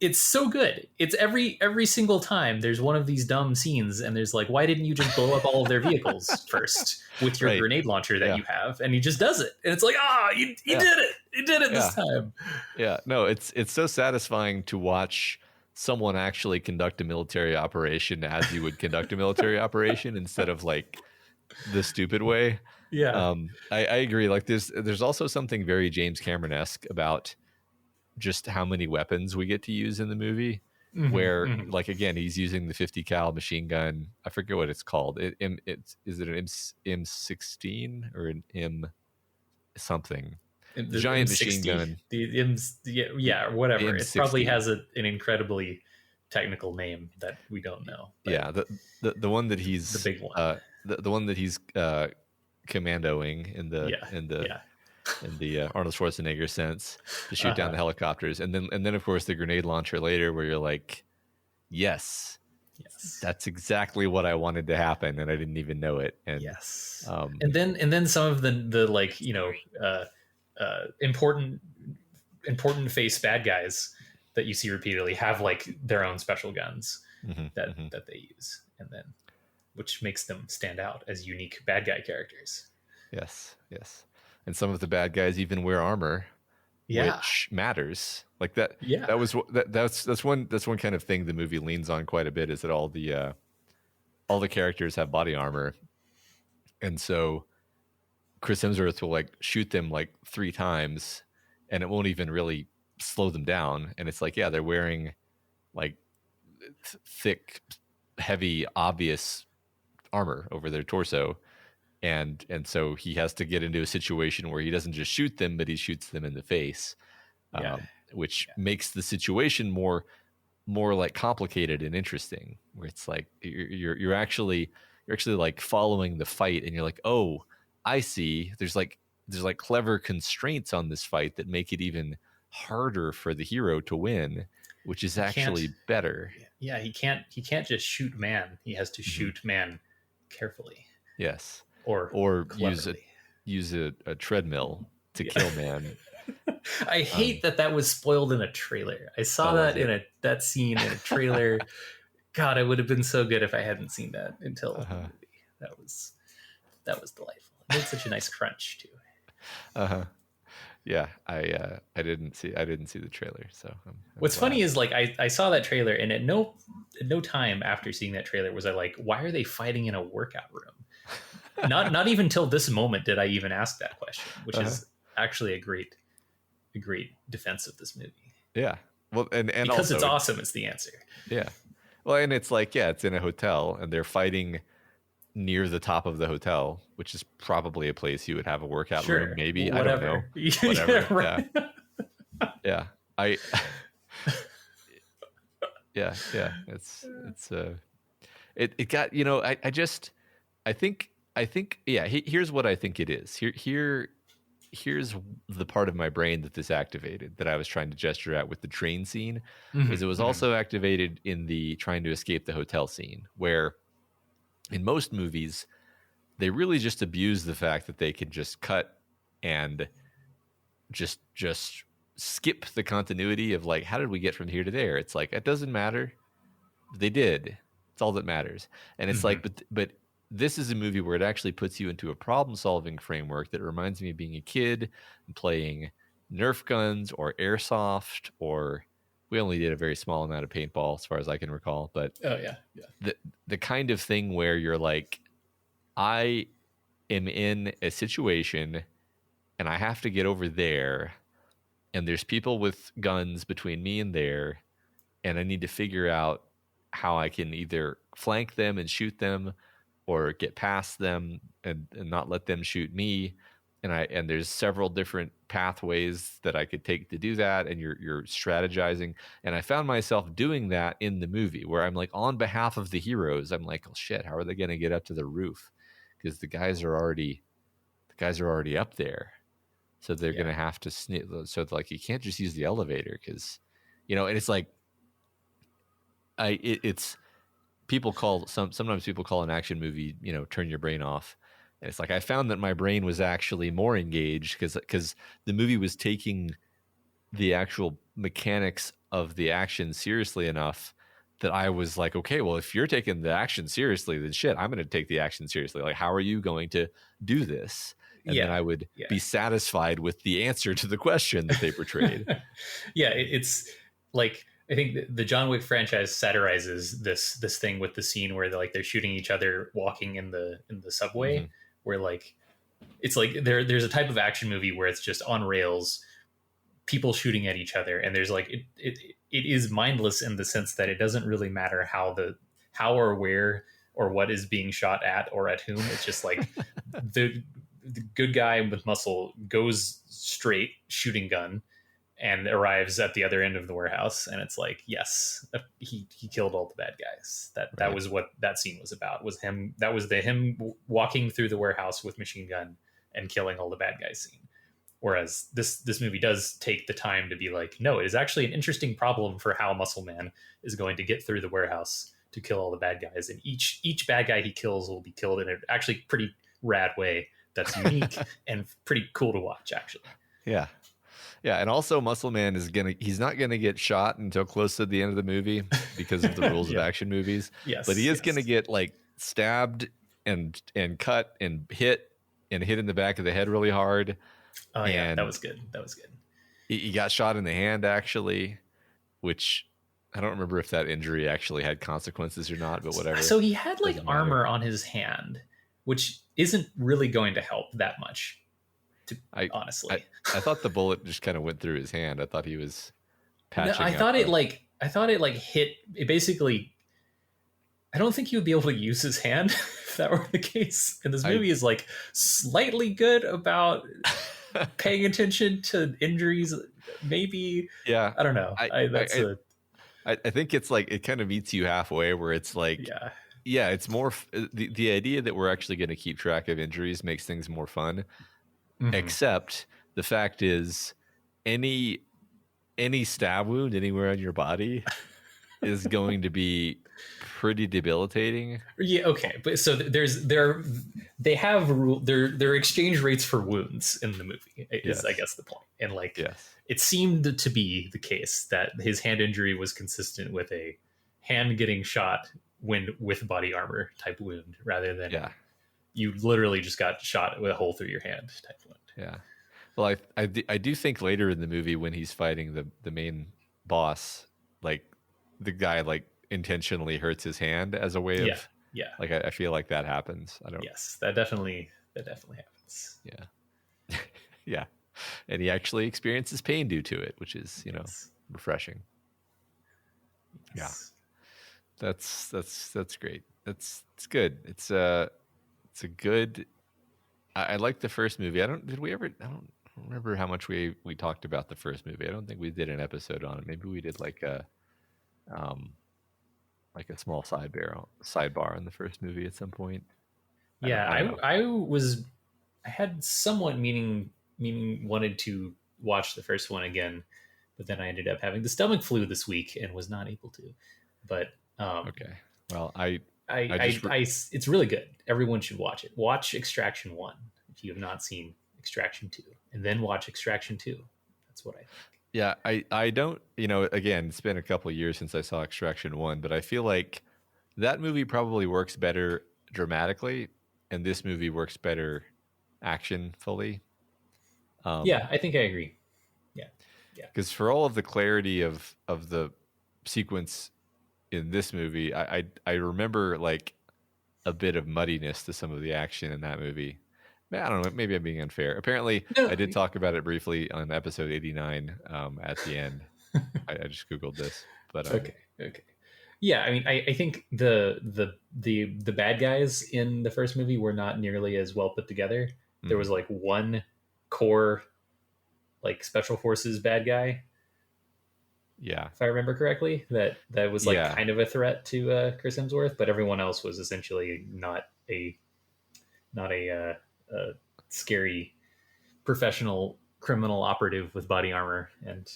it's so good. It's every single time there's one of these dumb scenes, and there's like, why didn't you just blow up all of their vehicles first with your grenade launcher that you have? And he just does it, and it's like, you did it. You did it this time. Yeah, no, it's so satisfying to watch someone actually conduct a military operation as you would conduct a military operation, instead of like the stupid way. Yeah. I agree. Like there's also something very James Cameron-esque about just how many weapons we get to use in the movie, where like, again, he's using the 50 cal machine gun. I forget what it's called. Is it an M16 or an M something? The giant M60, machine gun. Whatever. It probably has an incredibly technical name that we don't know. Yeah, the one that he's the big one. The one that he's commandoing in the Arnold Schwarzenegger sense to shoot down the helicopters, and then of course the grenade launcher later, where you're like, yes, that's exactly what I wanted to happen, and I didn't even know it. And and then some of the like, important face bad guys that you see repeatedly have like their own special guns that they use, and then which makes them stand out as unique bad guy characters. Yes. And some of the bad guys even wear armor, which matters. Like that. Yeah, that's one kind of thing the movie leans on quite a bit, is that all the characters have body armor, and so Chris Hemsworth will like shoot them like 3 times, and it won't even really slow them down. And it's like, they're wearing like thick, heavy, obvious armor over their torso. And so he has to get into a situation where he doesn't just shoot them, but he shoots them in the face, which makes the situation more like complicated and interesting. Where it's like you're actually like following the fight, and you're like, oh, I see. There's like clever constraints on this fight that make it even harder for the hero to win, which is actually better. Yeah, he can't just shoot man. He has to shoot man carefully. Yes. Or use a treadmill to kill man. I hate that was spoiled in a trailer. I saw that scene in a trailer. God, it would have been so good if I hadn't seen that until the movie. That was delightful. It made such a nice crunch too. Yeah, I didn't see the trailer. So what's funny is like I saw that trailer, and at no time after seeing that trailer was I like, why are they fighting in a workout room? Not even till this moment did I even ask that question, which is actually a great defense of this movie. Yeah, well, and because also, it's awesome. It's the answer. Yeah, well, and it's like, it's in a hotel, and they're fighting near the top of the hotel, which is probably a place you would have a workout room. Maybe whatever. I don't know. Whatever. Right. Yeah. It got, I think here's what I think it is. Here's the part of my brain that this activated, that I was trying to gesture at with the train scene, is it was also activated in the trying to escape the hotel scene, where in most movies they really just abuse the fact that they can just cut and just skip the continuity of like, how did we get from here to there? It's like, it doesn't matter. They did. It's all that matters. And it's like, but this is a movie where it actually puts you into a problem solving framework that reminds me of being a kid and playing Nerf guns or airsoft, or we only did a very small amount of paintball as far as I can recall. But the kind of thing where you're like, I am in a situation and I have to get over there, and there's people with guns between me and there, and I need to figure out how I can either flank them and shoot them or get past them and not let them shoot me. And there's several different pathways that I could take to do that. And you're strategizing. And I found myself doing that in the movie where I'm like, on behalf of the heroes, I'm like, oh shit, how are they going to get up to the roof? Because the guys are already up there. So they're going to have to sneak. So like, you can't just use the elevator because, and it's like, it's sometimes people call an action movie, turn your brain off. And it's like, I found that my brain was actually more engaged because the movie was taking the actual mechanics of the action seriously enough that I was like, okay, well, if you're taking the action seriously, then shit, I'm going to take the action seriously. Like, how are you going to do this? And then I would be satisfied with the answer to the question that they portrayed. It's like, I think the John Wick franchise satirizes this thing with the scene where they're shooting each other walking in the subway, where like it's like there's a type of action movie where it's just on rails, people shooting at each other, and there's like it is mindless in the sense that it doesn't really matter how or where or what is being shot at or at whom. It's just like the good guy with muscle goes straight, shooting gun, and arrives at the other end of the warehouse, and it's like, yes, he killed all the bad guys. That was what that scene was about. Was him walking through the warehouse with machine gun and killing all the bad guys scene. Whereas this movie does take the time to be like, no, it is actually an interesting problem for how Muscle Man is going to get through the warehouse to kill all the bad guys, and each bad guy he kills will be killed in an actually pretty rad way that's unique and pretty cool to watch, actually. Yeah. Yeah, and also Muscle Man he's not gonna get shot until close to the end of the movie because of the rules of action movies. Yes. But he is gonna get like stabbed and cut and hit in the back of the head really hard. Oh yeah, that was good. He got shot in the hand actually, which I don't remember if that injury actually had consequences or not, but whatever. So he had like armor on his hand, which isn't really going to help that much. Honestly, I thought the bullet just kind of went through his hand. I thought he was patching. I thought it hit. It basically. I don't think he would be able to use his hand if that were the case. And this movie is like slightly good about paying attention to injuries. Maybe. Yeah. I don't know. I think it's like it kind of meets you halfway, where it's like. Yeah. It's more the idea that we're actually going to keep track of injuries makes things more fun. Mm-hmm. Except the fact is, any stab wound anywhere on your body is going to be pretty debilitating. Yeah, okay, but so they have their exchange rates for wounds in the movie is, I guess, the point. And like, it seemed to be the case that his hand injury was consistent with a hand getting shot with body armor type wound, rather than you literally just got shot with a hole through your hand type wound. Yeah. Well, I do think later in the movie when he's fighting the main boss, like the guy like intentionally hurts his hand as a way of like I feel like that happens. I don't. Yes, that definitely happens. Yeah. Yeah. And he actually experiences pain due to it, which is, refreshing. Yes. Yeah. That's great. It's good. It's a good. I like the first movie. I don't remember how much we talked about the first movie. I don't think we did an episode on it. Maybe we did like a small sidebar on the first movie at some point. I had somewhat meaning wanted to watch the first one again, but then I ended up having the stomach flu this week and was not able to. But okay. Well, I It's really good. Everyone should watch it. Watch Extraction 1 if you have not seen Extraction 2, and then watch Extraction 2. That's what I think. Yeah, I don't, again, it's been a couple of years since I saw Extraction 1, but I feel like that movie probably works better dramatically, and this movie works better action fully. Yeah, I think I agree. Yeah. Because for all of the clarity of the sequence in this movie, I remember like a bit of muddiness to some of the action in that movie. I don't know. Maybe I'm being unfair. Apparently, no. I did talk about it briefly on episode 89 at the end. I just Googled this, but okay. Yeah, I mean, I think the bad guys in the first movie were not nearly as well put together. There was like one core, like special forces bad guy. Yeah, if I remember correctly, that was like kind of a threat to Chris Hemsworth, but everyone else was essentially not a scary professional criminal operative with body armor and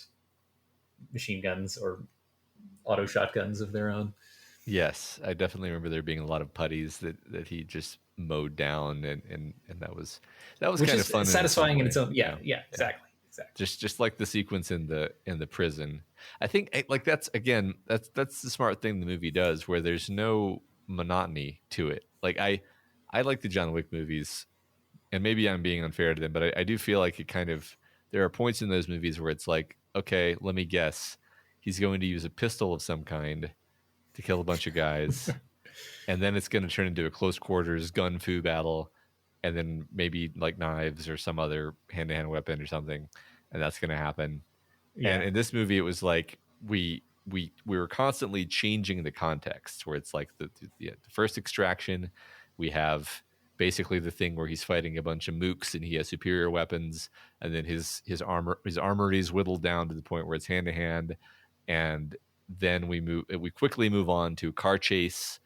machine guns or auto shotguns of their own. Yes, I definitely remember there being a lot of putties that he just mowed down, and that was kind of fun, satisfying in its own. Yeah, exactly. Just like the sequence in the prison. I think like that's the smart thing the movie does, where there's no monotony to it. Like I like the John Wick movies, and maybe I'm being unfair to them, but I do feel like there are points in those movies where it's like, okay, let me guess, he's going to use a pistol of some kind to kill a bunch of guys, and then it's going to turn into a close quarters gun fu battle, and then maybe like knives or some other hand-to-hand weapon or something, and that's going to happen. Yeah. And in this movie, it was like we were constantly changing the context, where it's like the first extraction, we have basically the thing where he's fighting a bunch of mooks and he has superior weapons, and then his armory is whittled down to the point where it's hand-to-hand, and then we quickly move on to car chase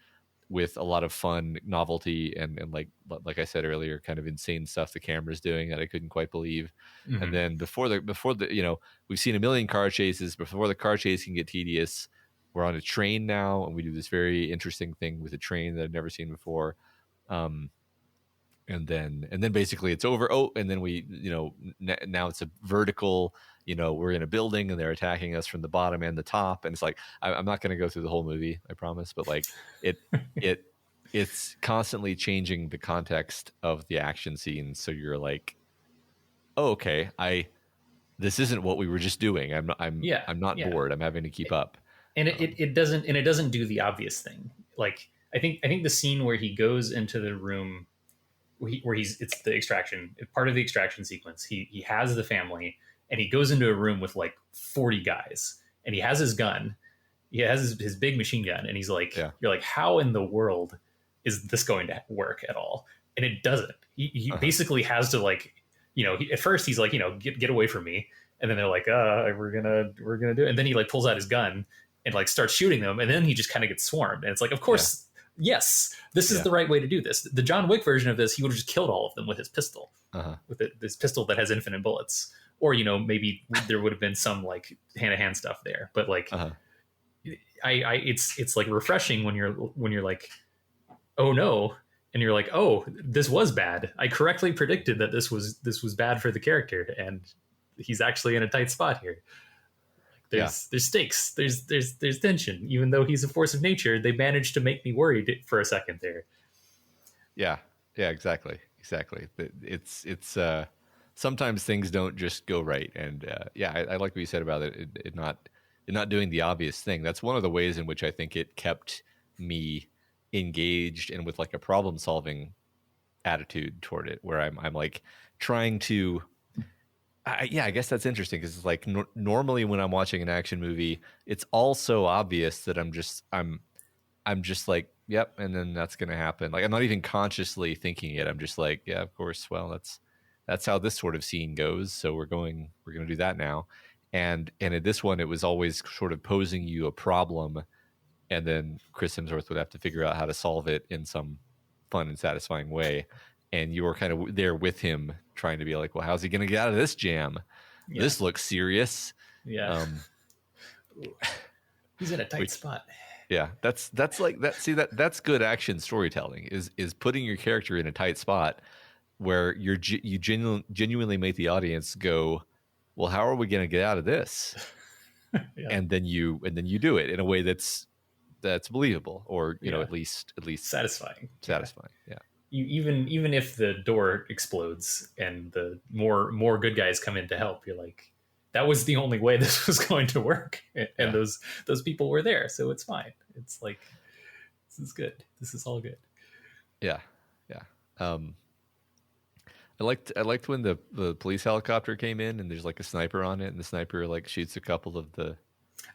with a lot of fun novelty and like I said earlier, kind of insane stuff the camera's doing that I couldn't quite believe. Mm-hmm. And then before the we've seen a million car chases. Before the car chase can get tedious, we're on a train now, and we do this very interesting thing with a train that I've never seen before. And then basically it's over. Oh, and then we, now it's a vertical, we're in a building and they're attacking us from the bottom and the top. And it's like, I'm not going to go through the whole movie, I promise. But like it's constantly changing the context of the action scenes. So you're like, oh, okay, this isn't what we were just doing. I'm not bored. I'm having to keep up. And it doesn't do the obvious thing. Like, I think the scene where he goes into the room it's the extraction, part of the extraction sequence. He has the family, and he goes into a room with like 40 guys, and he has his gun. He has his big machine gun, and he's like, You're like, how in the world is this going to work at all? And it doesn't. He basically has to, like, at first he's like, get away from me. And then they're like, we're gonna do it. And then he like pulls out his gun and like starts shooting them. And then he just kind of gets swarmed. And it's like, of course, yes, this is the right way to do this. The John Wick version of this, he would have just killed all of them with his pistol, with this pistol that has infinite bullets. Or, maybe there would have been some like hand-to-hand stuff there. But like, it's like refreshing when you're like, oh no. And you're like, oh, this was bad. I correctly predicted that this was bad for the character, and he's actually in a tight spot here. There's stakes. There's tension. Even though he's a force of nature, they managed to make me worried for a second there. Yeah, exactly. It's sometimes things don't just go right, and I like what you said about it not doing the obvious thing. That's one of the ways in which I think it kept me engaged and with like a problem solving attitude toward it, where I'm like trying to. I guess that's interesting, because it's like normally when I'm watching an action movie, it's all so obvious that I'm just like, yep, and then that's gonna happen. Like, I'm not even consciously thinking it. I'm just like, yeah, of course. Well, that's how this sort of scene goes. So we're gonna do that now. And in this one, it was always sort of posing you a problem, and then Chris Hemsworth would have to figure out how to solve it in some fun and satisfying way. And you were kind of there with him, trying to be like, well, how's he going to get out of this jam? Yeah. This looks serious. Yeah. He's in a tight spot. Yeah, that's like that. See, that's good action storytelling. Is putting your character in a tight spot where you genuinely make the audience go, well, how are we going to get out of this? Yeah. And then you do it in a way that's believable, or you know, at least satisfying. Yeah. Even if the door explodes and the more good guys come in to help, you're like, that was the only way this was going to work, and those people were there, so it's fine. It's like, this is good. This is all good. Yeah. I liked when the police helicopter came in and there's like a sniper on it, and the sniper like shoots a couple of the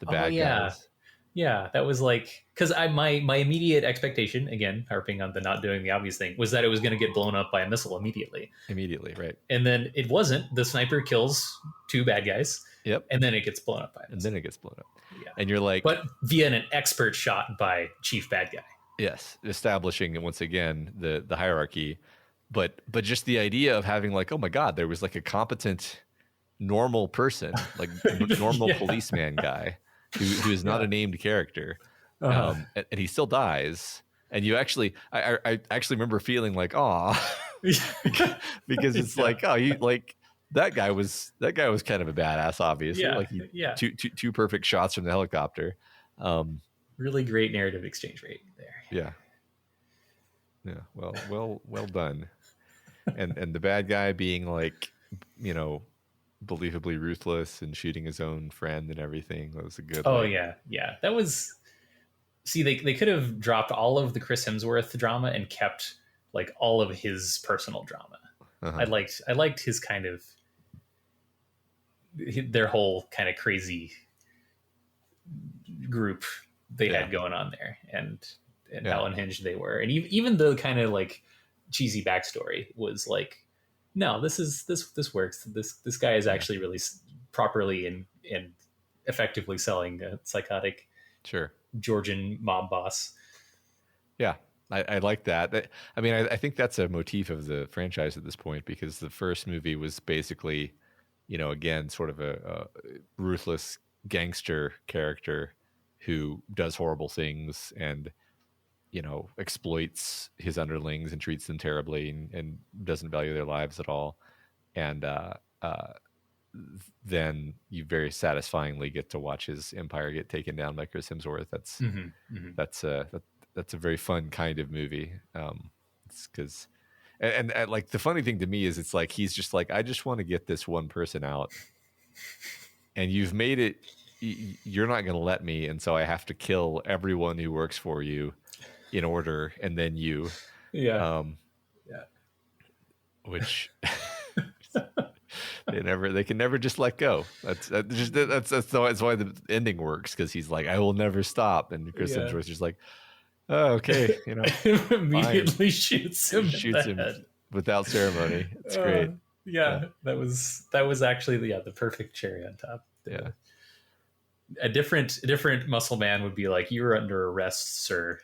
bad guys. Yeah, that was like, because my immediate expectation, again harping on the not doing the obvious thing, was that it was going to get blown up by a missile immediately, right? And then it wasn't. The sniper kills 2 bad guys. Yep. And then it gets blown up by a missile. Yeah. And you're like, but via an expert shot by chief bad guy. Yes, establishing once again the hierarchy, but just the idea of having like, oh my God, there was like a competent, normal person, like normal policeman guy who is not a named character, and he still dies. And you actually, I actually remember feeling like, oh, because it's like, oh, you like that guy was kind of a badass, obviously, like two perfect shots from the helicopter. Really great narrative exchange rate there. Yeah. Well done. And the bad guy being like, you know, believably ruthless and shooting his own friend and everything. That was a good. Yeah. That was. See, they could have dropped all of the Chris Hemsworth drama and kept like all of his personal drama. I liked his kind of, their whole kind of crazy group they had going on there, and how unhinged they were, and even the kind of like cheesy backstory was like, no, this works. This guy is actually really properly and effectively selling a psychotic Georgian mob boss. Yeah, I like that. I mean, I think that's a motif of the franchise at this point, because the first movie was basically, you know, again, sort of a ruthless gangster character who does horrible things and, you know, exploits his underlings and treats them terribly and doesn't value their lives at all. And then you very satisfyingly get to watch his empire get taken down by Chris Hemsworth. That's a very fun kind of movie. It's because, and like the funny thing to me is, it's like he's just like, I just want to get this one person out, and you've made it. You're not going to let me, and so I have to kill everyone who works for you in order, and then you, which they can never just let go. That's why the ending works, because he's like, I will never stop, and Chris Hemsworth just like, oh, okay, you know, immediately shoots him without ceremony. It's great. That was actually the perfect cherry on top. Yeah. A different muscle man would be like, you're under arrest, sir.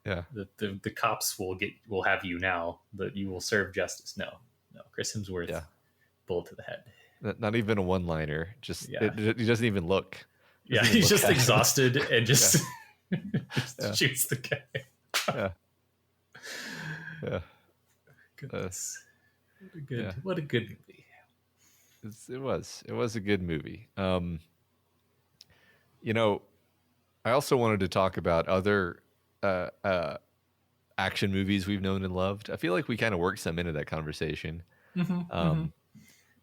Yeah. The cops will have you now, that you will serve justice. No, Chris Hemsworth, bullet to the head. Not even a one-liner. Just he doesn't even look. He's just exhausted and just shoots the guy. Yeah. Goodness. What a good movie. It was a good movie. You know, I also wanted to talk about other action movies we've known and loved. I feel like we kind of worked some into that conversation.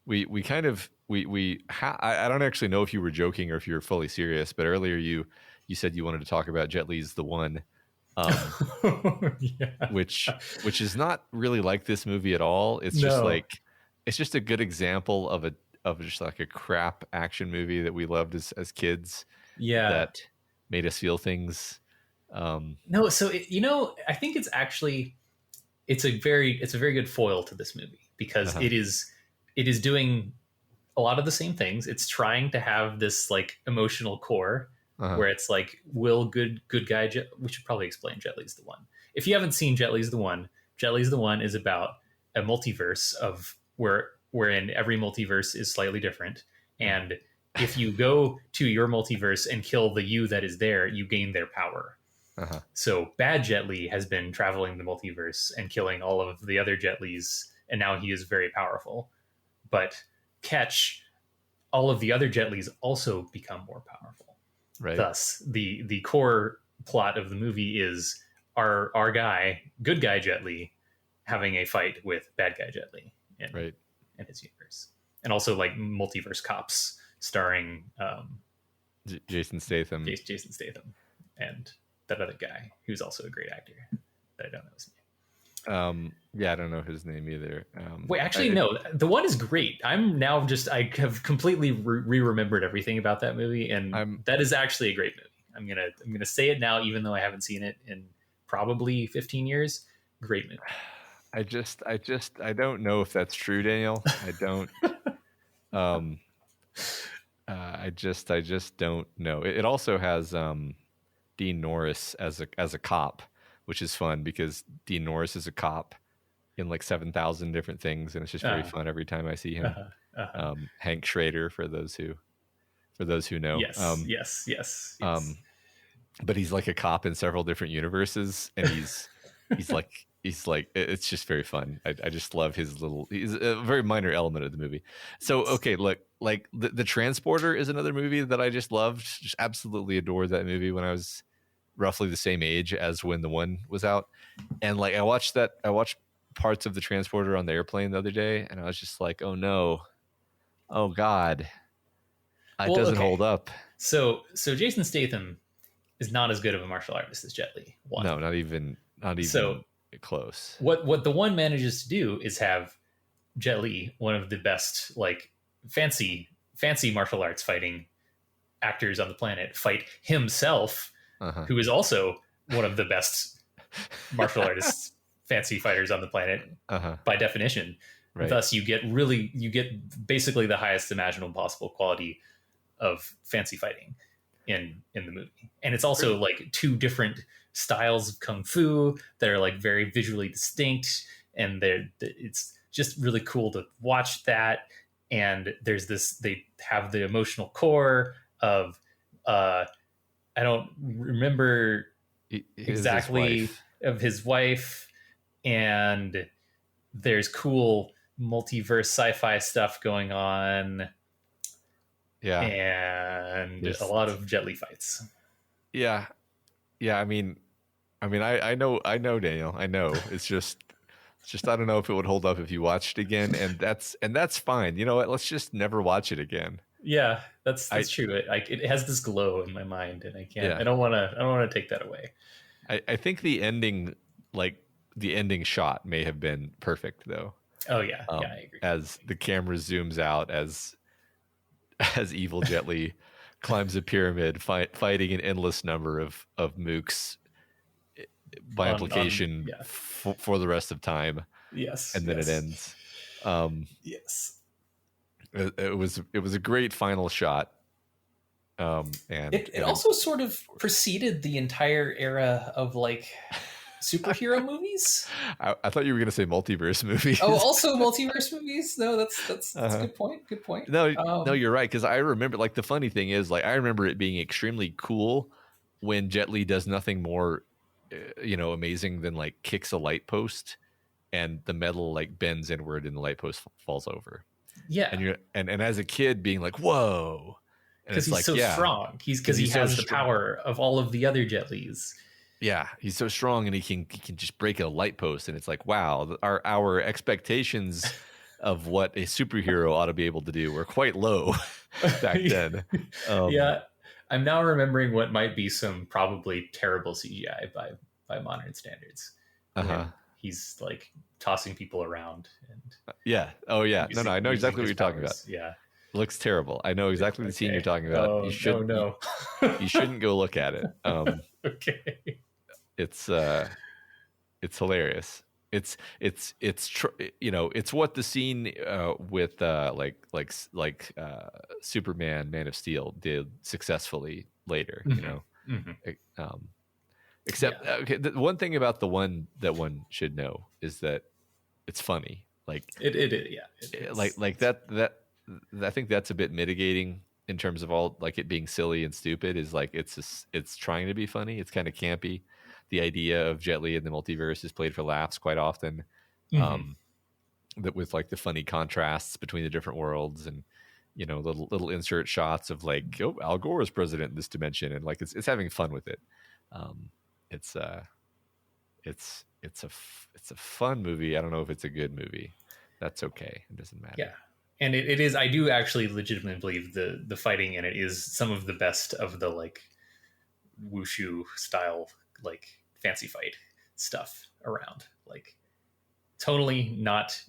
We kind of I don't actually know if you were joking or if you were fully serious, but earlier you said you wanted to talk about Jet Li's The One, which is not really like this movie at all. It's just like, it's just a good example of just like a crap action movie that we loved as kids. That made us feel things. No, so I think it's a very good foil to this movie, because it is doing a lot of the same things. It's trying to have this like emotional core where it's like, will good guy we should probably explain Jet Li's The One. If you haven't seen Jet Li's The One, Jet Li's The One is about a multiverse of wherein every multiverse is slightly different, and if you go to your multiverse and kill the you that is there, you gain their power. So bad Jet Li has been traveling the multiverse and killing all of the other Jet Lis, and now he is very powerful. But catch, all of the other Jet Lis also become more powerful. Right. Thus, the core plot of the movie is our guy, good guy Jet Li, having a fight with bad guy Jet Li in his universe, and also like multiverse cops starring Jason Statham, and that other guy who's also a great actor that I don't know his name. Yeah, I don't know his name either. Wait, actually, no. The one is great. I have completely re-remembered everything about that movie, and that is actually a great movie. I'm gonna say it now, even though I haven't seen it in probably 15 years. Great movie. I don't know if that's true, Daniel. I don't. I just don't know. It also has Dean Norris as a cop, which is fun because Dean Norris is a cop in like 7,000 different things, and it's just very fun every time I see him. Hank Schrader, for those who know. Yes. But he's like a cop in several different universes, and he's like it's just very fun. I just love he's a very minor element of the movie. So okay, look, like the Transporter is another movie that I just loved, just absolutely adored that movie when I was roughly the same age as when the one was out. And like I watched parts of the Transporter on the airplane the other day, and I was just like, oh no, oh god, it doesn't hold up. So Jason Statham is not as good of a martial artist as Jet Li. No, not even so close. What the one manages to do is have Jet Li, one of the best like fancy martial arts fighting actors on the planet, fight himself, who is also one of the best martial artists, fancy fighters on the planet by definition. Right. Thus, you get basically the highest imaginable possible quality of fancy fighting in the movie. And it's also like two different styles of kung fu that are like very visually distinct, and it's just really cool to watch that. And they have the emotional core of I don't remember exactly of his wife, and there's cool multiverse sci-fi stuff going on. Yeah. And a lot of Jet Li fights. Yeah. I mean, I know, Daniel. I know. It's just I don't know if it would hold up if you watched it again, and that's fine. You know what? Let's just never watch it again. Yeah, that's true. It has this glow in my mind, and I can't. Yeah. I don't want to take that away. I think the ending shot may have been perfect, though. Oh yeah, I agree. As the camera zooms out, as evil Jet Li climbs a pyramid, fighting an endless number of mooks by implication for the rest of time. Yes. And then it ends. Yes. It was a great final shot. And it also sort of preceded the entire era of like superhero movies. I thought you were going to say multiverse movies. Oh, also multiverse movies? No, that's a good point. Good point. No, you're right. Because I remember, like, the funny thing is, like, I remember it being extremely cool when Jet Li does nothing more, amazing than like kicks a light post, and the metal like bends inward and the light post falls over. Yeah, and as a kid being like, whoa, because he's like, so strong. He has the power of all of the other Jet Lis. Yeah, he's so strong, and he can just break a light post, and it's like, wow, our expectations of what a superhero ought to be able to do were quite low back then. Yeah, I'm now remembering what might be some probably terrible CGI by modern standards. He's like tossing people around and oh yeah, no, I know exactly what you're talking about. Yeah, it looks terrible. I know exactly the scene you're talking about. You shouldn't go look at it. Okay. It's hilarious. It's what the scene with Superman, Man of Steel did successfully later. Except the one thing about the one that one should know is that it's funny. Like it is. Like that I think that's a bit mitigating in terms of all like it being silly and stupid is like it's trying to be funny. It's kind of campy. The idea of Jet Li and the multiverse is played for laughs quite often. That with like the funny contrasts between the different worlds and little insert shots of like, oh, Al Gore is president in this dimension, and like it's having fun with it. It's a fun movie. I don't know if it's a good movie. That's okay. It doesn't matter. Yeah. And it is, I do actually legitimately believe the fighting in it is some of the best of the like wushu style, like fancy fight stuff around. Like totally not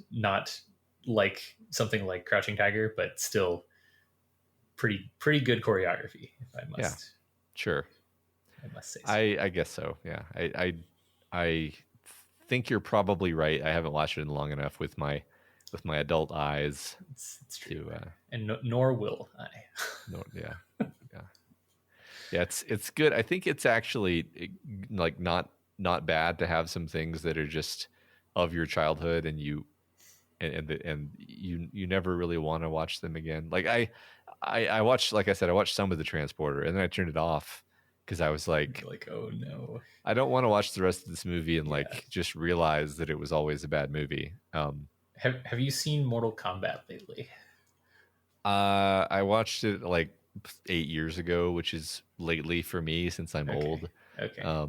like something like Crouching Tiger, but still pretty good choreography, if I must. Yeah, sure. I must say so. I guess so. Yeah. I think you're probably right. I haven't watched it in long enough with my adult eyes. It's true. And nor will I. No, yeah. Yeah, it's good. I think it's actually like not bad to have some things that are just of your childhood and you never really want to watch them again. Like I watched, like I said, I watched some of The Transporter and then I turned it off because I was like, oh no, I don't want to watch the rest of this movie and like just realize that it was always a bad movie. Have you seen Mortal Kombat lately? I watched it like 8 years ago, which is lately for me since I'm old. Okay.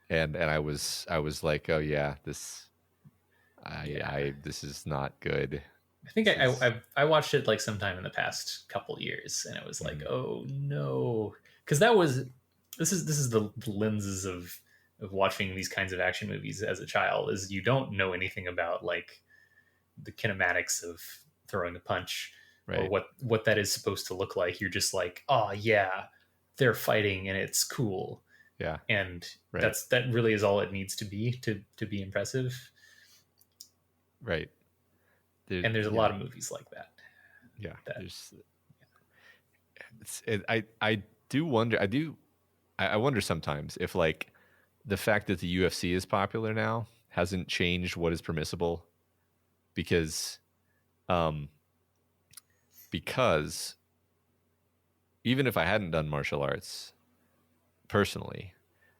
And I was like, oh yeah, this is not good. I think I watched it like sometime in the past couple years, and it was like, oh no, because this is the lenses of watching these kinds of action movies as a child, is you don't know anything about like the kinematics of throwing a punch, right, or what that is supposed to look like. You're just like, oh yeah, they're fighting and it's cool. Yeah. And that really is all it needs to be impressive. Right. There's a lot of movies like that. Yeah. I do wonder. I wonder sometimes if like the fact that the UFC is popular now hasn't changed what is permissible, because even if I hadn't done martial arts personally,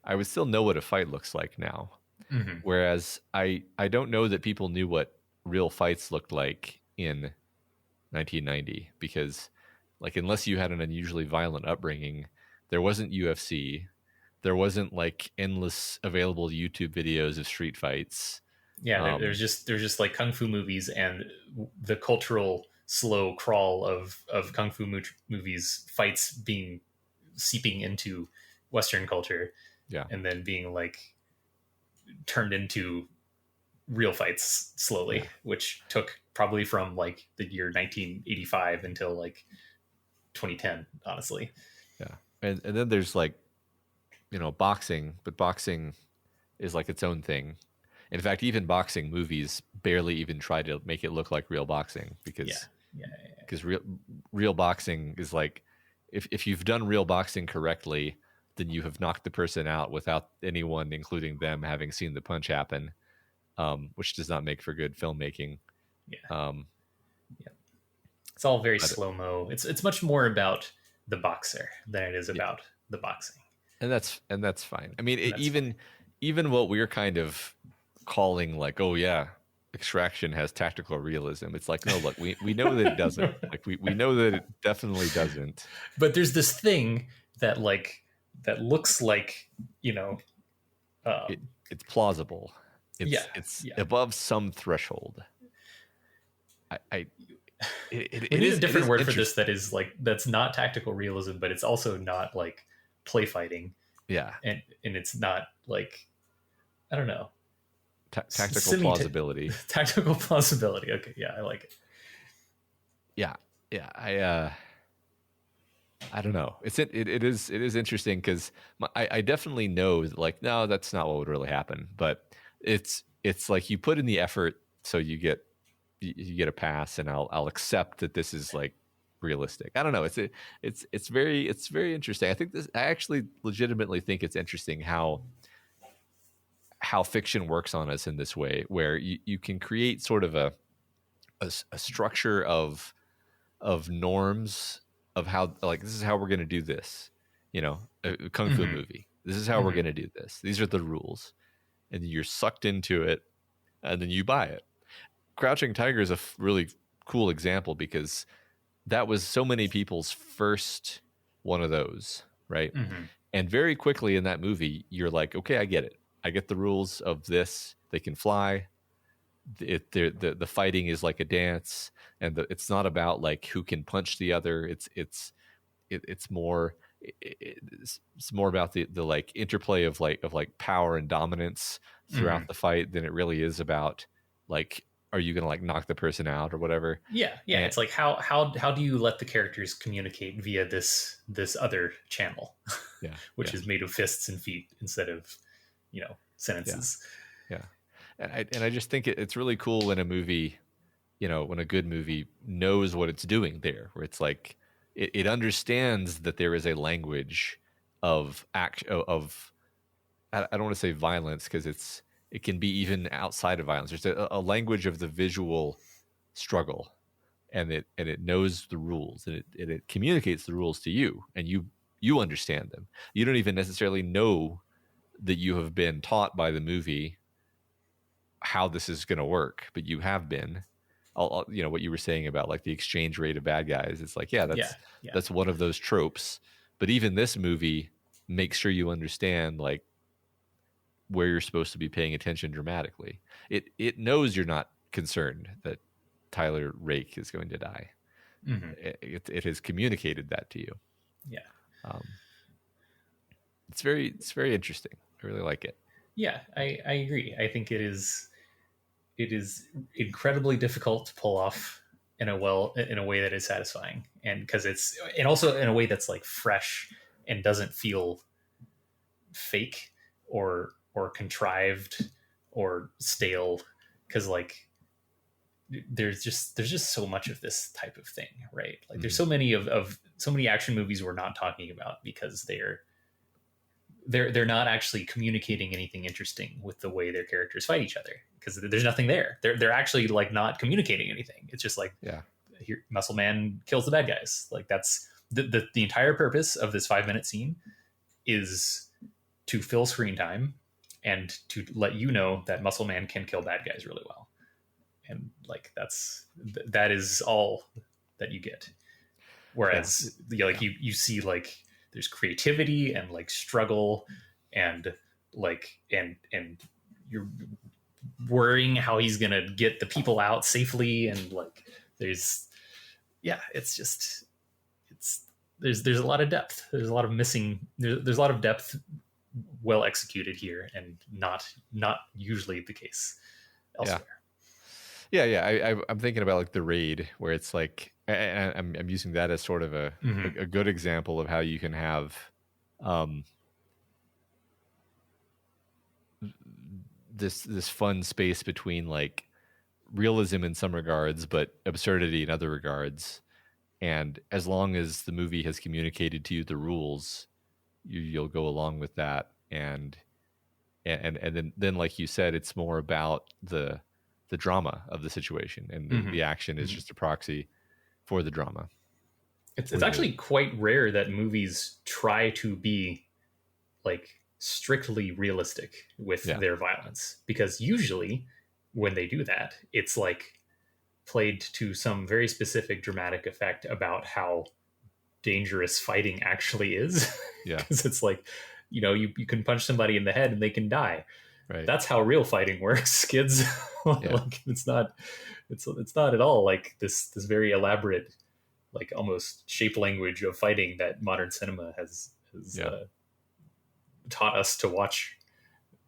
I would still know what a fight looks like now. Mm-hmm. Whereas I don't know that people knew what real fights looked like in 1990, because like unless you had an unusually violent upbringing, there wasn't UFC, there wasn't like endless available YouTube videos of street fights. Yeah, there's just like kung fu movies and the cultural slow crawl of kung fu movies, fights seeping into Western culture, and then being like turned into real fights slowly, which took probably from like the year 1985 until like 2010, honestly. Yeah, and then there's like boxing, but boxing is like its own thing. In fact, even boxing movies barely even try to make it look like real boxing, because real boxing is like, if you've done real boxing correctly, then you have knocked the person out without anyone, including them, having seen the punch happen, which does not make for good filmmaking. It's all very slow-mo. It's much more about the boxer than it is about the boxing, and that's fine. I mean, even what we're kind of calling like, oh yeah, Extraction has tactical realism, it's like, no, look, we know that it doesn't. Like we know that it definitely doesn't. But there's this thing that looks like, it's plausible. It's above some threschhold. It is a different word for this that's not tactical realism, but it's also not like play fighting. Yeah. And it's not like, I don't know. Tactical plausibility. Tactical plausibility. Okay, yeah, I like it. Yeah. I don't know. It is interesting because I definitely know that, like, no, that's not what would really happen. But it's like you put in the effort, so you get a pass, and I'll accept that this is like realistic. I don't know. It's very interesting. I actually legitimately think it's interesting how fiction works on us in this way, where you can create sort of a structure of norms of how, like, this is how we're going to do this, you know, a kung fu movie. This is how we're going to do this. These are the rules. And you're sucked into it, and then you buy it. Crouching Tiger is a really cool example because that was so many people's first one of those, right? And very quickly in that movie, you're like, okay, I get it. I get the rules of this. They can fly. The fighting is like a dance, and it's not about like who can punch the other. It's more about the like interplay of like power and dominance throughout the fight than it really is about like, are you gonna like knock the person out or whatever. And it's like how do you let the characters communicate via this other channel, which is made of fists and feet instead of, you know, sentences. And I just think it's really cool when a movie, you know, when a good movie knows what it's doing there, where it's like it understands that there is a language of act of I don't want to say violence, because it can be even outside of violence. There's a language of the visual struggle, and it knows the rules, and it communicates the rules to you, and you understand them. You don't even necessarily know that you have been taught by the movie how this is going to work, but you have been. You know what you were saying about like the exchange rate of bad guys. It's like, that's one of those tropes. But even this movie makes sure you understand like where you're supposed to be paying attention dramatically. It knows you're not concerned that Tyler Rake is going to die. It has communicated that to you. It's very interesting. I really like it. I agree. I think it is incredibly difficult to pull off in a way that is satisfying, and also in a way that's like fresh and doesn't feel fake or contrived or stale, because like there's just so much of this type of thing, right? Like there's so many of so many action movies we're not talking about because they're not actually communicating anything interesting with the way their characters fight each other, because there's nothing there. They're actually like not communicating anything. It's just like, here, Muscle Man kills the bad guys. Like that's the entire purpose of this 5-minute scene is to fill screen time and to let you know that Muscle Man can kill bad guys really well. And like that is all that you get. Whereas you see like there's creativity and like struggle and like and you're worrying how he's gonna get the people out safely, and like there's a lot of depth. There's a lot of missing. There's a lot of depth well executed here, and not usually the case elsewhere. I'm thinking about like The Raid, where it's like, and I'm using that as sort of a good example of how you can have this fun space between like realism in some regards, but absurdity in other regards. And as long as the movie has communicated to you the rules, you'll go along with that. And then like you said, it's more about the drama of the situation, and the action is just a proxy for the drama. It's actually quite rare that movies try to be like strictly realistic with their violence, because usually when they do that, it's like played to some very specific dramatic effect about how dangerous fighting actually is. Because it's like, you know, you can punch somebody in the head and they can die. Right. That's how real fighting works, kids. Like it's not at all like this very elaborate, like almost shape language of fighting that modern cinema has taught us to watch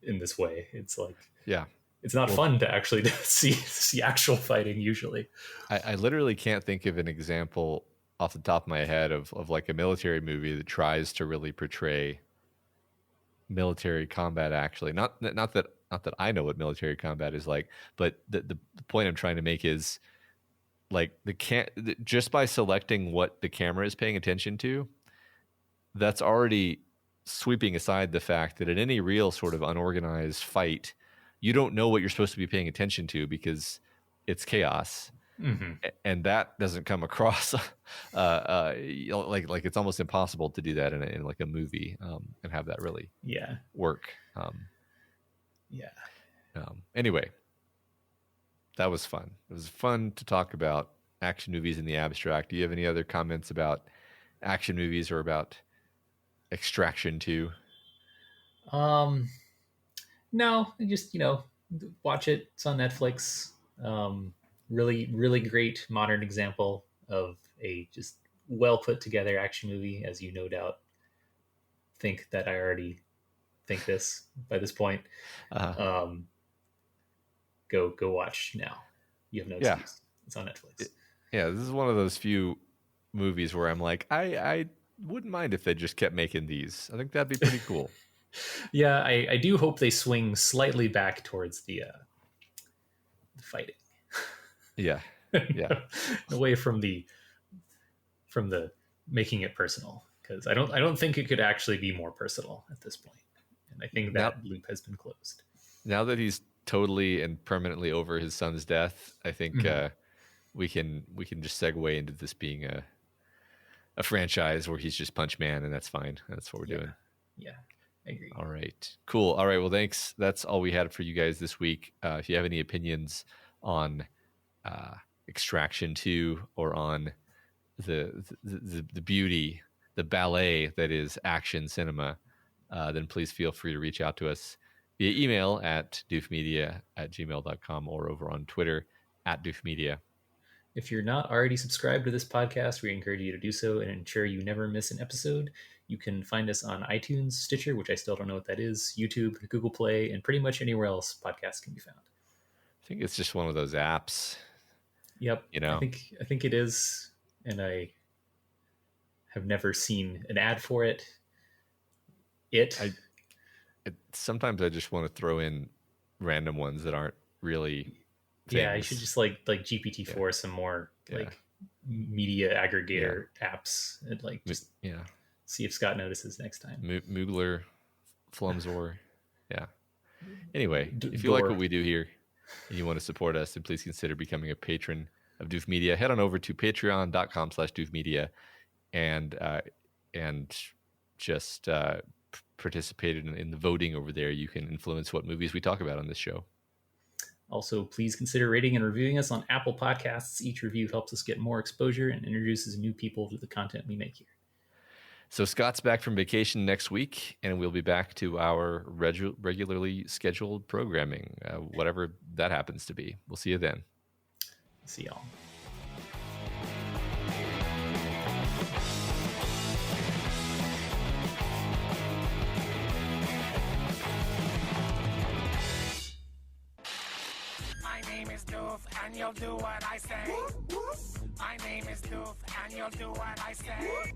in this way. It's like, it's not fun to actually see actual fighting usually. I literally can't think of an example off the top of my head of like a military movie that tries to really portray military combat. Actually, not that I know what military combat is like, but the point I'm trying to make is like just by selecting what the camera is paying attention to, that's already sweeping aside the fact that in any real sort of unorganized fight, you don't know what you're supposed to be paying attention to because it's chaos. and that doesn't come across like it's almost impossible to do that in like a movie and have that really work. Anyway, that was fun. It was fun to talk about action movies in the abstract. Do you have any other comments about action movies or about Extraction 2? No, just, watch it. It's on Netflix. Really, really great modern example of a just well put together action movie, as you no doubt think that I already think this by this point. Go watch now. You have no excuse. It's on Netflix. This is one of those few movies where I'm like, I wouldn't mind if they just kept making these. I think that'd be pretty cool. Yeah, I do hope they swing slightly back towards the fighting. Yeah. Away from the making it personal, because I don't think it could actually be more personal at this point. And I think that loop has been closed. Now that he's totally and permanently over his son's death, I think we can just segue into this being a franchise where he's just Punch Man, and that's fine. That's what we're doing. Yeah. I agree. All right. Cool. All right. Well, thanks. That's all we had for you guys this week. If you have any opinions on Extraction 2 or on the beauty, the ballet that is action cinema, then please feel free to reach out to us via email at doofmedia@gmail.com or over on Twitter @doofmedia. If you're not already subscribed to this podcast, we encourage you to do so and ensure you never miss an episode. You can find us on iTunes, Stitcher, which I still don't know what that is, YouTube, Google Play, and pretty much anywhere else podcasts can be found. I think it's just one of those apps. Yep. I think it is, and I have never seen an ad for it. Sometimes I just want to throw in random ones that aren't really famous. Yeah, I should just like GPT-4 some more like media aggregator apps and just see if Scott notices next time. Moogler, Flumsor. Yeah. Anyway, if you like what we do here and you want to support us, then please consider becoming a patron of Doof Media. Head on over to patreon.com/doofmedia and just participate in the voting over there. You can influence what movies we talk about on this show. Also, please consider rating and reviewing us on Apple Podcasts. Each review helps us get more exposure and introduces new people to the content we make here. So Scott's back from vacation next week, and we'll be back to our regularly scheduled programming, whatever that happens to be. We'll see you then. See y'all. My name is Doof, and you'll do what I say. My name is Doof, and you'll do what I say.